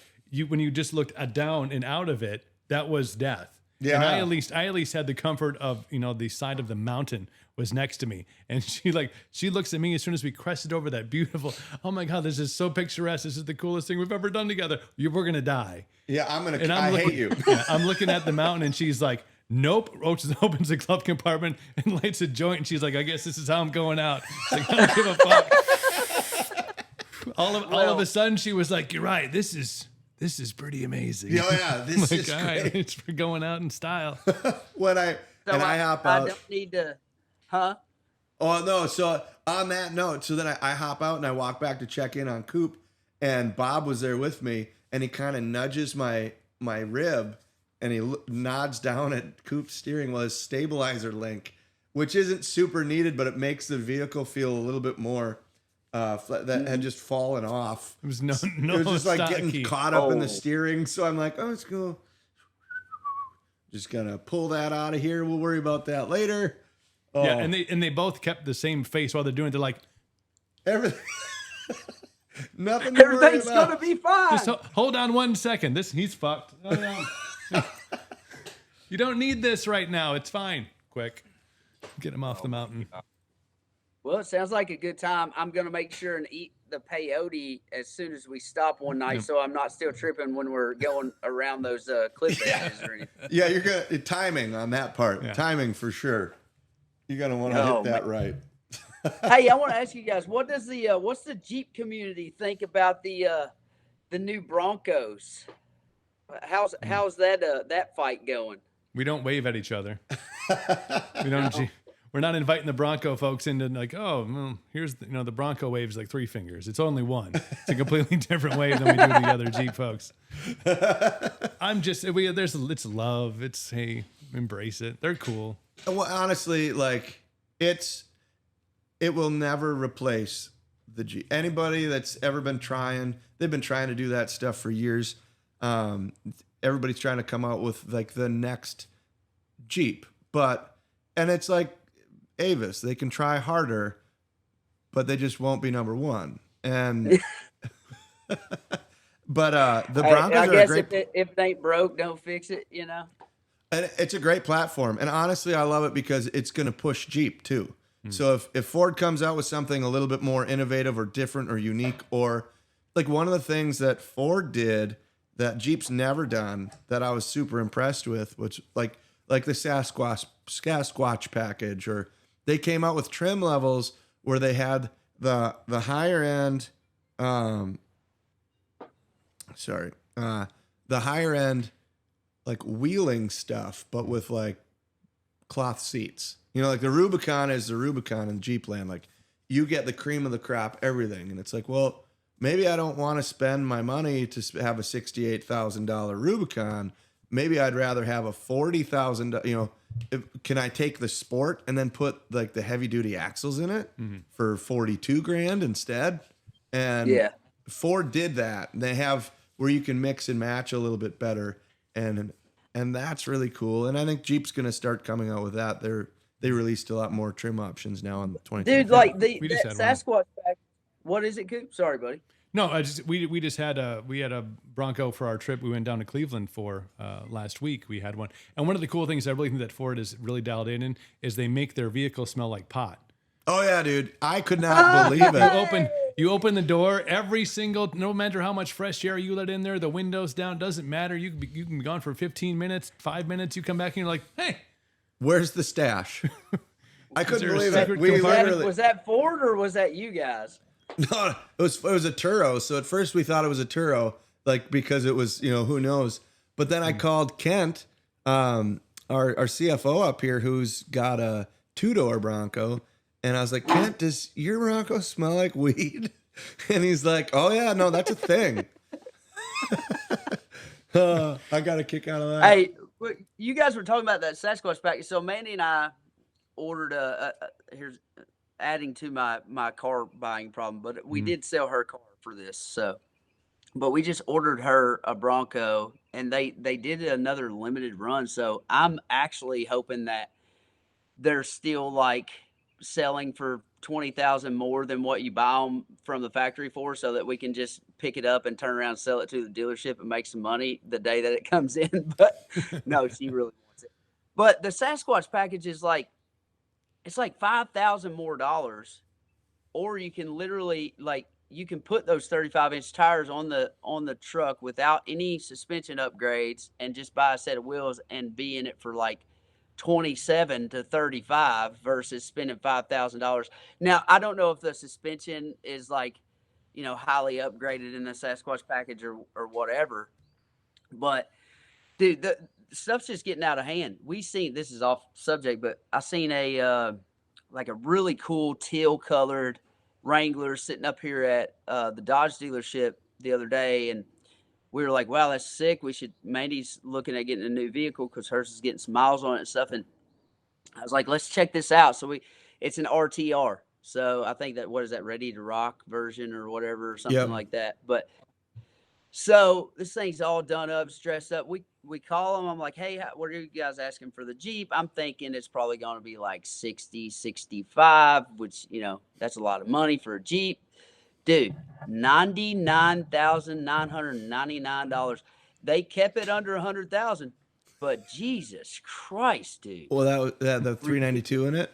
Speaker 2: when you just looked down and out of it, that was death. Yeah, and I at least had the comfort of the side of the mountain was next to me, and she looks at me as soon as we crested over that beautiful. Oh my God, this is so picturesque. This is the coolest thing we've ever done together. We're gonna die.
Speaker 3: Yeah, I hate you.
Speaker 2: Yeah, I'm looking at the mountain, and she's like, nope. Opens the glove compartment and lights a joint, and she's like, I guess this is how I'm going out. She's like, I don't give a fuck. All of a sudden, she was like, you're right. This is pretty amazing.
Speaker 3: Oh yeah, this is great.
Speaker 2: It's for going out in style.
Speaker 3: I hop out.
Speaker 4: I don't need to, huh?
Speaker 3: Oh no! So on that note, so then I hop out and I walk back to check in on Coop, and Bob was there with me, and he kind of nudges my rib, and he nods down at Coop's steering wheel, his stabilizer link, which isn't super needed, but it makes the vehicle feel a little bit more. That had just fallen off.
Speaker 2: It was no.
Speaker 3: It was just like getting caught up in the steering. So I'm like, oh, it's cool. Just gonna pull that out of here. We'll worry about that later. Oh.
Speaker 2: Yeah, and they both kept the same face while they're doing it. They're like,
Speaker 3: everything. Nothing.
Speaker 4: Everything's gonna be fine.
Speaker 2: Just hold on 1 second. He's fucked. Oh, no. You don't need this right now. It's fine. Quick. Get them off the mountain.
Speaker 4: Well, it sounds like a good time. I'm gonna make sure and eat the peyote as soon as we stop one night, so I'm not still tripping when we're going around those cliff edges or anything.
Speaker 3: Yeah, you're gonna timing on that part.
Speaker 2: Yeah.
Speaker 3: Timing for sure. You're gonna want to hit that right.
Speaker 4: Hey, I want to ask you guys, what does the what's the Jeep community think about the new Broncos? How's that fight going?
Speaker 2: We don't wave at each other. We don't. We're not inviting the Bronco folks into like, oh, well, here's the Bronco wave's like 3 fingers. It's only one. It's a completely different wave than we do the other Jeep folks. It's love. It's, hey, embrace it. They're cool.
Speaker 3: Well, honestly, like it will never replace the Jeep. Anybody that's ever been trying, they've been trying to do that stuff for years. Everybody's trying to come out with like the next Jeep, and it's like Avis, they can try harder, but they just won't be number one. And but the Broncos
Speaker 4: I
Speaker 3: are
Speaker 4: guess
Speaker 3: a great.
Speaker 4: if it ain't broke, don't fix it.
Speaker 3: And it's a great platform, and honestly, I love it because it's going to push Jeep too. So if Ford comes out with something a little bit more innovative or different or unique, or like one of the things that Ford did that Jeep's never done that I was super impressed with, which like the Sasquatch package, or they came out with trim levels where they had the higher end, the higher end like wheeling stuff, but with like cloth seats. Like the Rubicon is the Rubicon in Jeep land. Like you get the cream of the crop, everything. And it's like, well, maybe I don't want to spend my money to have a $68,000 Rubicon. Maybe I'd rather have a $40,000, can I take the Sport and then put like the heavy duty axles in it for $42,000 instead? And Ford did that. They have where you can mix and match a little bit better. And that's really cool. And I think Jeep's going to start coming out with that. They released a lot more trim options now on the 20.
Speaker 4: Dude, like that Sasquatch pack. What is it, Coop? Sorry, buddy.
Speaker 2: No, we just had a Bronco for our trip we went down to Cleveland for last week. We had one, and one of the cool things I really think that Ford is really dialed in is they make their vehicle smell like pot.
Speaker 3: Oh yeah, dude, I could not believe it.
Speaker 2: You open the door, no matter how much fresh air you let in there, the windows down, doesn't matter. You can be gone for 15 minutes, 5 minutes. You come back and you're like, hey,
Speaker 3: where's the stash? I couldn't believe it.
Speaker 4: Was that Ford or was that you guys?
Speaker 3: No, it was a Turo. So at first we thought it was a Turo, like because it was, who knows. But then I called Kent, our CFO up here, who's got a 2-door Bronco, and I was like, Kent, does your Bronco smell like weed? And he's like, oh yeah, no, that's a thing. I got a kick out of that.
Speaker 4: Hey, you guys were talking about that Sasquatch package. So Mandy and I ordered here's adding to my car buying problem, but we did sell her car for this. So, but we just ordered her a Bronco, and they did another limited run. So I'm actually hoping that they're still like selling for 20,000 more than what you buy them from the factory for, so that we can just pick it up and turn around and sell it to the dealership and make some money the day that it comes in. But no, she really wants it. But the Sasquatch package is like, it's like $5,000 more, or you can literally you can put those 35-inch tires on the truck without any suspension upgrades and just buy a set of wheels and be in it for like 27 to 35 versus spending $5,000. Now, I don't know if the suspension is like, highly upgraded in the Sasquatch package or whatever, but dude, the stuff's just getting out of hand. This is off subject, but I seen a really cool teal colored Wrangler sitting up here at the Dodge dealership the other day, and we were like, wow, that's sick. Mandy's looking at getting a new vehicle because hers is getting some miles on it and stuff. And I was like, let's check this out. So it's an RTR. So I think what is that, Ready to Rock version or whatever, or something like that. But so this thing's all done up, stressed up. We call them. I'm like, hey, what are you guys asking for the Jeep? I'm thinking it's probably going to be like 60, 65, which, that's a lot of money for a Jeep. Dude, $99,999. They kept it under $100,000, but Jesus Christ, dude.
Speaker 3: Well, that was the 392 in it.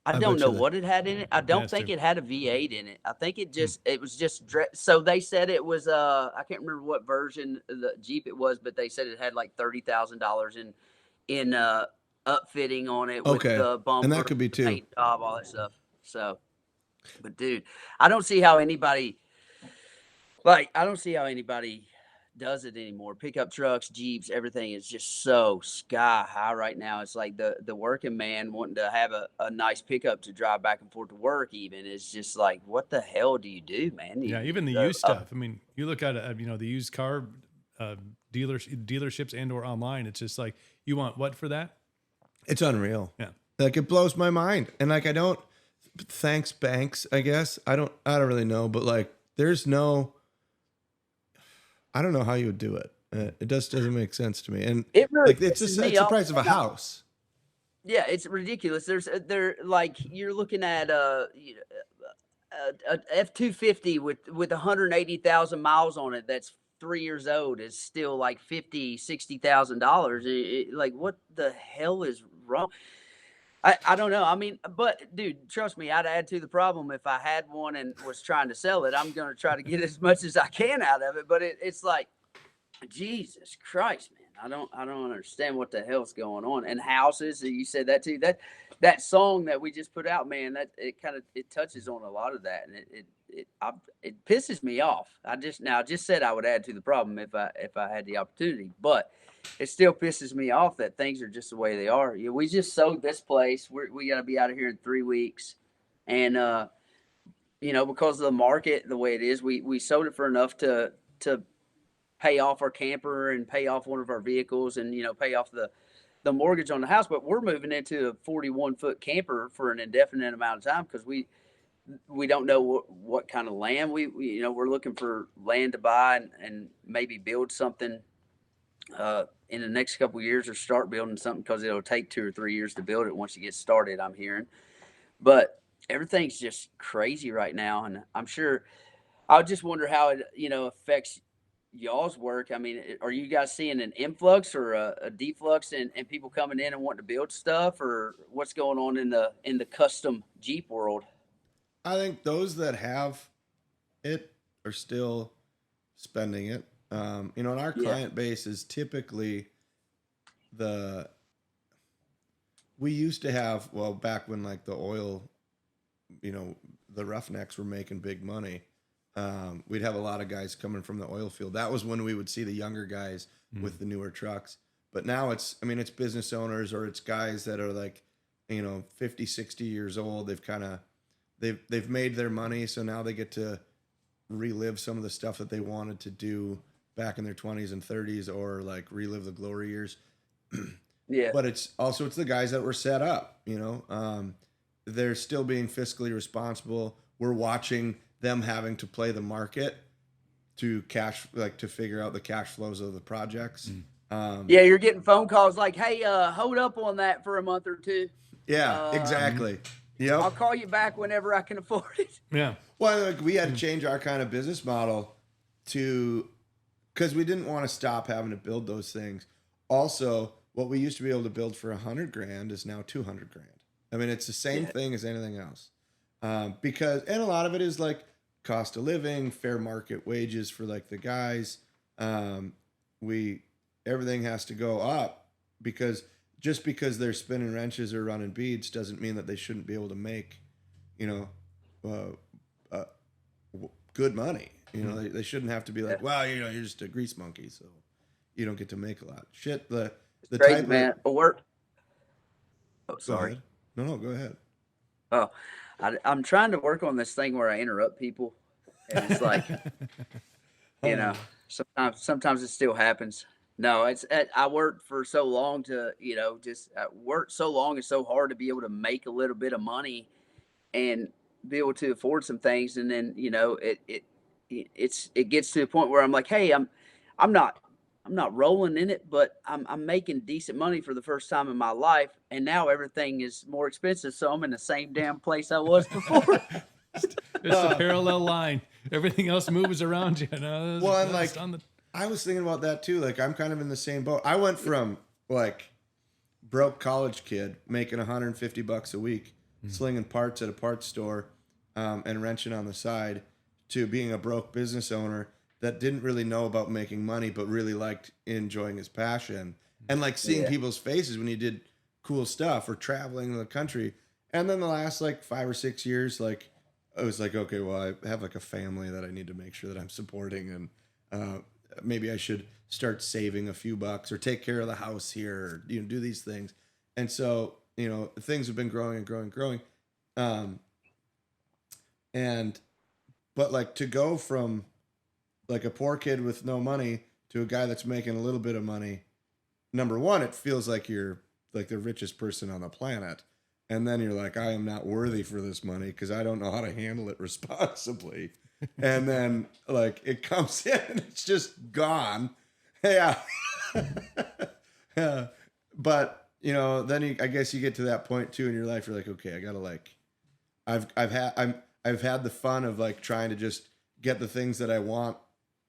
Speaker 4: I
Speaker 3: I
Speaker 4: don't
Speaker 3: bet
Speaker 4: know
Speaker 3: you that.
Speaker 4: what it had in it. I don't
Speaker 2: Has
Speaker 4: think
Speaker 2: to.
Speaker 4: it had a V8 in it. I think it was just so they said it was I can't remember what version of the Jeep it was, but they said it had like $30,000 in upfitting on it with
Speaker 3: Okay.
Speaker 4: the
Speaker 3: And
Speaker 4: bumper,
Speaker 3: that could be
Speaker 4: the
Speaker 3: too.
Speaker 4: paint job, all that stuff. So, but dude, I don't see how anybody I don't see how anybody does it anymore. Pickup trucks, Jeeps, everything is just so sky high right now. It's like the working man wanting to have a nice pickup to drive back and forth to work even is just like, what the hell do you do, man?
Speaker 2: Yeah, even the used stuff. I mean, you look at the used car dealerships and or online. It's just like, you want what for that?
Speaker 3: It's unreal.
Speaker 2: Yeah.
Speaker 3: Like it blows my mind. And like I don't thanks banks, I guess. I don't really know, but like there's no I don't know how you would do it. It just doesn't make sense to me. And
Speaker 4: It really
Speaker 3: like it's
Speaker 4: pisses me
Speaker 3: it's the
Speaker 4: off.
Speaker 3: price of a house.
Speaker 4: Yeah, it's ridiculous. They're like you're looking at a F-250 with 180,000 miles on it that's 3 years old is still like $50,000-$60,000. Like what the hell is wrong? I don't know. I mean, but dude, trust me, I'd add to the problem if I had one and was trying to sell it. I'm gonna try to get as much as I can out of it. But it's like, Jesus Christ, man. I don't understand what the hell's going on. And houses, you said that too. That song that we just put out, man, that it touches on a lot of that, and it pisses me off. I just said I would add to the problem if I had the opportunity, but it still pisses me off that things are just the way they are. Yeah, we just sold this place. We got to be out of here in 3 weeks, and because of the market the way it is, we sold it for enough to pay off our camper and pay off one of our vehicles and pay off the mortgage on the house. But we're moving into a 41-foot camper for an indefinite amount of time because we don't know what kind of land we're looking for land to buy and maybe build something in the next couple of years or start building something because it'll take 2 or 3 years to build it once you get started, I'm hearing. But everything's just crazy right now, and I'm sure I just wonder how it affects y'all's work. I mean, are you guys seeing an influx or a deflux and people coming in and wanting to build stuff, or what's going on in the custom Jeep world?
Speaker 3: I think those that have it are still spending it. And our client base is typically we used to have, well, back when like the oil, the Roughnecks were making big money. We'd have a lot of guys coming from the oil field. That was when we would see the younger guys with the newer trucks. But now it's business owners or it's guys that are like, 50, 60 years old. They've made their money. So now they get to relive some of the stuff that they wanted to do back in their 20s and 30s or like relive the glory years.
Speaker 4: Yeah.
Speaker 3: But it's the guys that were set up, they're still being fiscally responsible. We're watching them having to play the market to figure out the cash flows of the projects.
Speaker 4: You're getting phone calls like, hey, hold up on that for a month or two.
Speaker 3: Yeah, exactly. Yep.
Speaker 4: I'll call you back whenever I can afford it.
Speaker 2: Yeah.
Speaker 3: Well, like we had to change our kind of business model because we didn't want to stop having to build those things. Also, what we used to be able to build for $100,000 is now $200,000. I mean, it's the same thing as anything else. And a lot of it is like cost of living, fair market wages for like the guys. Everything has to go up because just because they're spinning wrenches or running beads doesn't mean that they shouldn't be able to make, good money. They shouldn't have to be like, well, you're just a grease monkey, so you don't get to make a lot. Shit, the
Speaker 4: Crazy,
Speaker 3: type
Speaker 4: man.
Speaker 3: of,
Speaker 4: Oh, sorry.
Speaker 3: No, go ahead.
Speaker 4: Oh, I'm trying to work on this thing where I interrupt people, and it's like, sometimes it still happens. No, I worked for so long to, worked so long and so hard to be able to make a little bit of money and be able to afford some things, and then it gets to a point where I'm like, hey, I'm not rolling in it, but I'm making decent money for the first time in my life, and now everything is more expensive, so I'm in the same damn place I was before.
Speaker 2: It's a parallel line. Everything else moves around you.
Speaker 3: I was thinking about that too. Like I'm kind of in the same boat. I went from like broke college kid making $150 a week slinging parts at a parts store and wrenching on the side to being a broke business owner that didn't really know about making money, but really liked enjoying his passion and like seeing people's faces when he did cool stuff or traveling the country. And then the last like 5 or 6 years, like I was like, okay, well, I have like a family that I need to make sure that I'm supporting, and maybe I should start saving a few bucks or take care of the house here, or, do these things. And so, things have been growing and growing and growing. But like to go from like a poor kid with no money to a guy that's making a little bit of money, number one, it feels like you're like the richest person on the planet. And then you're like, I am not worthy for this money because I don't know how to handle it responsibly. And then like it comes in and it's just gone. Yeah. Yeah. But then I guess you get to that point too in your life. You're like, okay, I gotta like, I've had the fun of like trying to just get the things that I want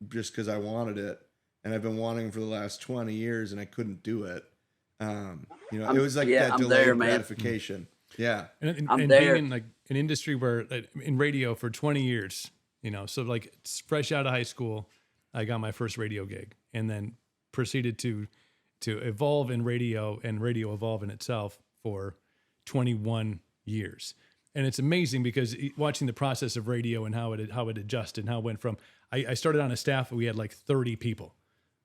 Speaker 3: just because I wanted it, and I've been wanting for the last 20 years, and I couldn't do it. It was like that delayed gratification. Yeah,
Speaker 2: and being in like an industry where in radio for 20 years, so like it's fresh out of high school, I got my first radio gig, and then proceeded to evolve in radio and radio evolve in itself for 21 years. And it's amazing because watching the process of radio and how it adjusted and how it went from, I started on a staff and we had like 30 people.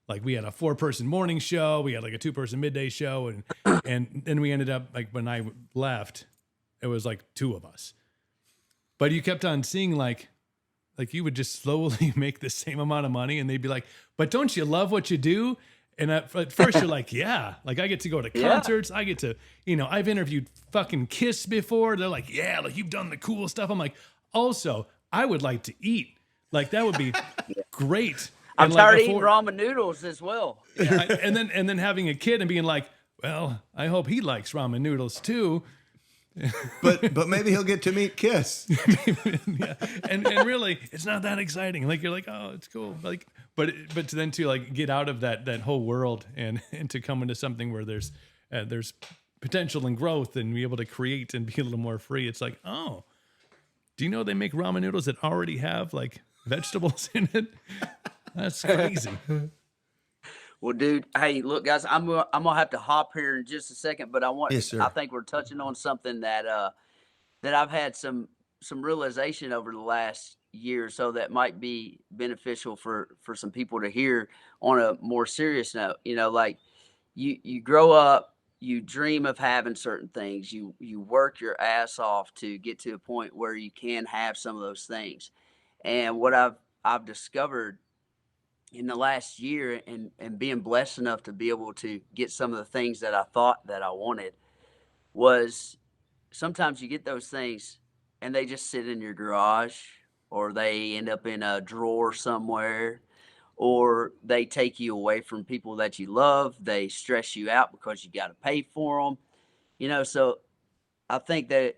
Speaker 2: Like we had a 4-person morning show, we had like a 2-person midday show, and then we ended up like when I left, it was like 2 of us. But you kept on seeing like you would just slowly make the same amount of money, and they'd be like, "But don't you love what you do?" And at first you're like, yeah, like I get to go to concerts. I get to, I've interviewed fucking Kiss before. They're like, yeah, like you've done the cool stuff. I'm like, also, I would like to eat. Like that would be great.
Speaker 4: I'm tired of eating ramen noodles as well.
Speaker 2: Yeah, and then having a kid and being like, well, I hope he likes ramen noodles too.
Speaker 3: but maybe he'll get to meet Kiss.
Speaker 2: Yeah. And really, it's not that exciting. Like you're like, oh, it's cool. Like, but to then to like get out of that whole world and to come into something where there's potential and growth and be able to create and be a little more free. It's like, oh, do you know they make ramen noodles that already have like vegetables in it? That's crazy.
Speaker 4: Well, dude, hey, look, guys, I'm gonna have to hop here in just a second, but I think we're touching on something that I've had some realization over the last year or so that might be beneficial for some people to hear on a more serious note. Like you grow up, you dream of having certain things, you work your ass off to get to a point where you can have some of those things. And what I've discovered in the last year and being blessed enough to be able to get some of the things that I thought that I wanted was sometimes you get those things and they just sit in your garage, or they end up in a drawer somewhere, or they take you away from people that you love. They stress you out because you got to pay for them. So I think that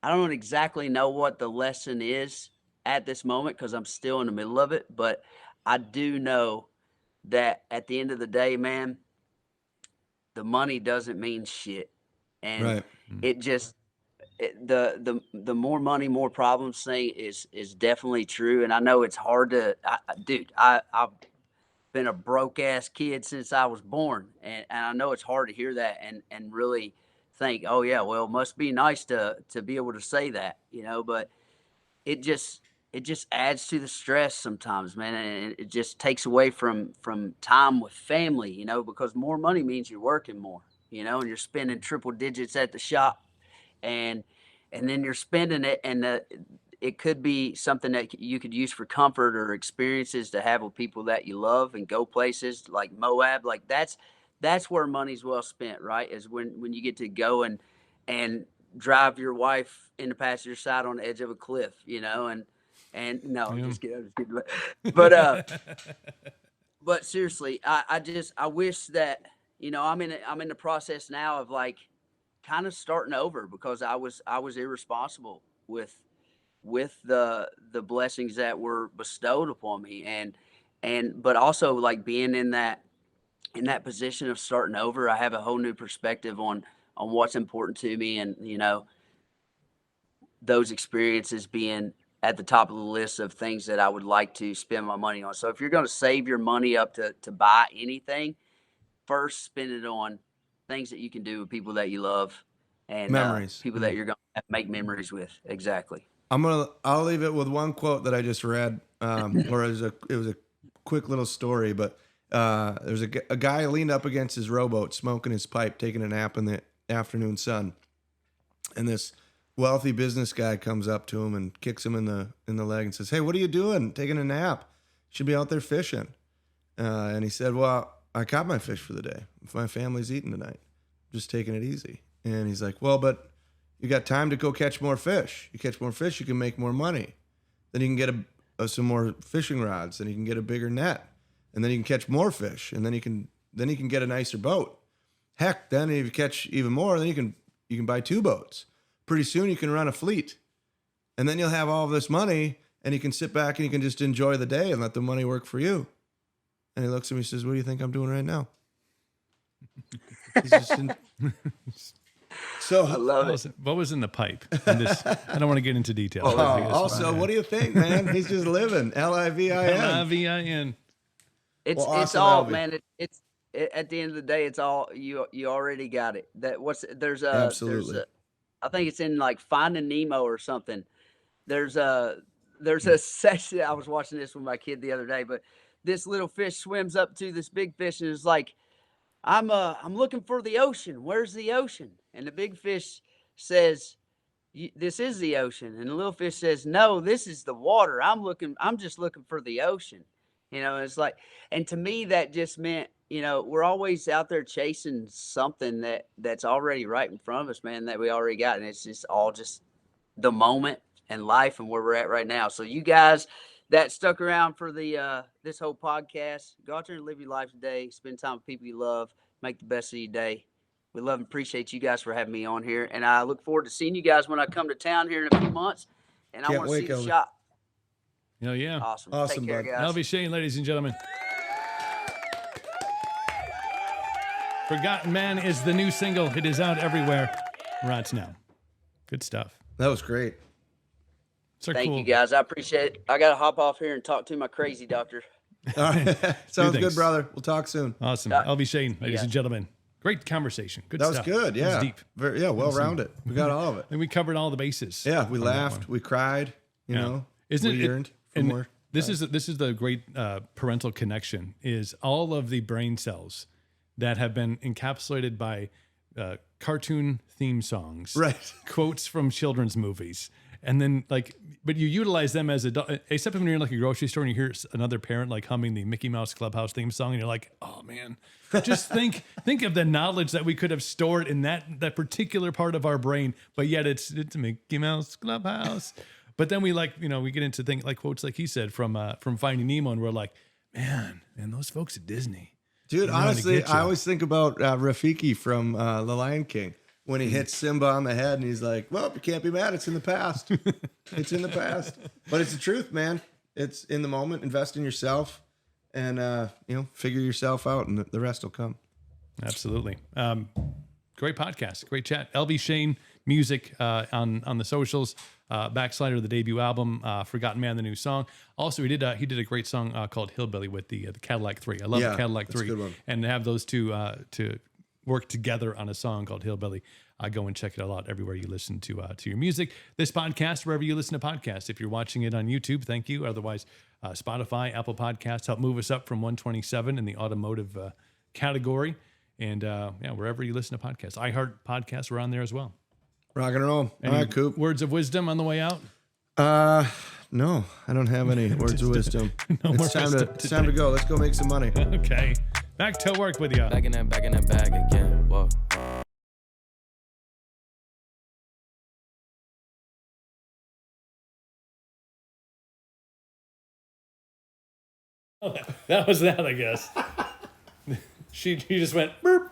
Speaker 4: I don't exactly know what the lesson is at this moment because I'm still in the middle of it, but I do know that at the end of the day, man, the money doesn't mean shit. And it just, the more money, more problems thing is definitely true. And I know it's hard to, I've been a broke ass kid since I was born. And I know it's hard to hear that and really think, oh yeah, well, it must be nice to be able to say that, but it just adds to the stress sometimes, man. And it just takes away from time with family, because more money means you're working more, and you're spending triple digits at the shop and then you're spending it. And it could be something that you could use for comfort or experiences to have with people that you love and go places like Moab. Like that's where money's well spent, right? Is when you get to go and drive your wife in the passenger side on the edge of a cliff, and no, I'm just kidding. But seriously, I wish that, I'm in the process now of like kind of starting over because I was irresponsible with the blessings that were bestowed upon me, but also like being in that position of starting over, I have a whole new perspective on what's important to me, and those experiences being at the top of the list of things that I would like to spend my money on. So if you're going to save your money up to buy anything, first spend it on things that you can do with people that you love and
Speaker 3: Memories.
Speaker 4: people that you're going to make memories with. Exactly.
Speaker 3: I'll leave it with one quote that I just read, or it was a quick little story, but there's a guy leaned up against his rowboat, smoking his pipe, taking a nap in the afternoon sun, and this wealthy business guy comes up to him and kicks him in the leg and says, "Hey, what are you doing? Taking a nap? You should be out there fishing." And he said, "Well, I caught my fish for the day. My family's eating tonight. Just taking it easy." And he's like, "Well, but you got time to go catch more fish. You catch more fish, you can make more money. Then you can get some more fishing rods, and you can get a bigger net, and then you can catch more fish, and then you can get a nicer boat. Heck, then if you catch even more, then you can buy 2 boats. Pretty soon you can run a fleet, and then you'll have all of this money, and you can sit back and you can just enjoy the day and let the money work for you." And he looks at me and says, "What do you think I'm doing right now?" He's just So
Speaker 4: I love it.
Speaker 2: What was in the pipe? I don't want to get into details.
Speaker 3: Also, what do you think, man? He's just living. Livin.
Speaker 2: Livin.
Speaker 4: It's
Speaker 3: Well,
Speaker 4: it's
Speaker 3: awesome,
Speaker 4: all,
Speaker 3: Elvie.
Speaker 4: man. It's at the end of the day, it's all you already got it. There's
Speaker 3: Absolutely.
Speaker 4: I think it's in like Finding Nemo or something. There's a section. I was watching this with my kid the other day, but this little fish swims up to this big fish and is like, I'm looking for the ocean. Where's the ocean?" And the big fish says, "This is the ocean." And the little fish says, "No, this is the water. I'm just looking for the ocean." It's like, and to me, that just meant, we're always out there chasing something that's already right in front of us, man, that we already got. And it's just all just the moment and life and where we're at right now. So you guys that stuck around for the this whole podcast, go out there and live your life today. Spend time with people you love. Make the best of your day. We love and appreciate you guys for having me on here, and I look forward to seeing you guys when I come to town here in a few months. And I
Speaker 3: Can't
Speaker 4: want to
Speaker 3: wait,
Speaker 4: see the
Speaker 3: Elvie.
Speaker 4: shop.
Speaker 2: Oh, yeah.
Speaker 4: Awesome.
Speaker 3: Awesome,
Speaker 4: Take care,
Speaker 3: bud.
Speaker 4: guys.
Speaker 2: Elvie Shane, ladies and gentlemen. Forgotten Man is the new single. It is out everywhere right now. Good stuff.
Speaker 3: That was great.
Speaker 2: So
Speaker 4: Thank
Speaker 2: cool.
Speaker 4: you, guys. I appreciate it. I got to hop off here and talk to my crazy doctor.
Speaker 3: All right. Sounds
Speaker 2: things.
Speaker 3: good, brother. We'll talk soon.
Speaker 2: Awesome.
Speaker 4: Yeah.
Speaker 2: Elvie Shane, ladies
Speaker 4: Yeah.
Speaker 2: and gentlemen. Great conversation. Good
Speaker 3: That was
Speaker 2: stuff.
Speaker 3: good.
Speaker 2: It was
Speaker 3: Yeah.
Speaker 2: deep.
Speaker 3: Well rounded. We got all of it.
Speaker 2: And we covered all the bases.
Speaker 3: Yeah. We
Speaker 2: on that
Speaker 3: laughed.
Speaker 2: one.
Speaker 3: We cried. You
Speaker 2: Yeah.
Speaker 3: know,
Speaker 2: Isn't
Speaker 3: we
Speaker 2: it?
Speaker 3: yearned for
Speaker 2: And
Speaker 3: more.
Speaker 2: this is the great parental connection is all of the brain cells that have been encapsulated by cartoon theme songs,
Speaker 3: Right.
Speaker 2: quotes from children's movies, and then but you utilize them as except when you're in like a grocery store and you hear another parent like humming the Mickey Mouse Clubhouse theme song, and you're like, oh man, just think of the knowledge that we could have stored in that particular part of our brain, but yet it's Mickey Mouse Clubhouse. But then we we get into things like quotes like he said from Finding Nemo, and we're like, man, those folks at Disney.
Speaker 3: Dude,
Speaker 2: know how to
Speaker 3: honestly,
Speaker 2: get you.
Speaker 3: I always think about Rafiki from The Lion King when he hits Simba on the head and he's like, "Well, you can't be mad. It's in the past. It's in the past." But it's the truth, man. It's in the moment. Invest in yourself and, figure yourself out, and the rest will come.
Speaker 2: Absolutely. Great podcast. Great chat. Elvie Shane Music on the socials. Backslider, the debut album. Forgotten Man, the new song. Also, he did a great song called Hillbilly with the Cadillac 3. I love the Cadillac
Speaker 3: that's a
Speaker 2: 3.
Speaker 3: good one.
Speaker 2: And to have those two to work together on a song called Hillbilly, go and check it out everywhere you listen to your music. This podcast, wherever you listen to podcasts. If you're watching it on YouTube, thank you. Otherwise, Spotify, Apple Podcasts help move us up from 127 in the automotive category. And wherever you listen to podcasts. iHeart Podcasts, we're on there as well.
Speaker 3: Rock and roll.
Speaker 2: Any
Speaker 3: All right, Coop.
Speaker 2: words of wisdom on the way out?
Speaker 3: No, I don't have any words of wisdom.
Speaker 2: No more
Speaker 3: It's time
Speaker 2: wisdom
Speaker 3: to go. Let's go make some money.
Speaker 2: Okay. Back to work with you.
Speaker 1: Back in that bag again. Whoa.
Speaker 2: That was that, I guess. She just went, burp.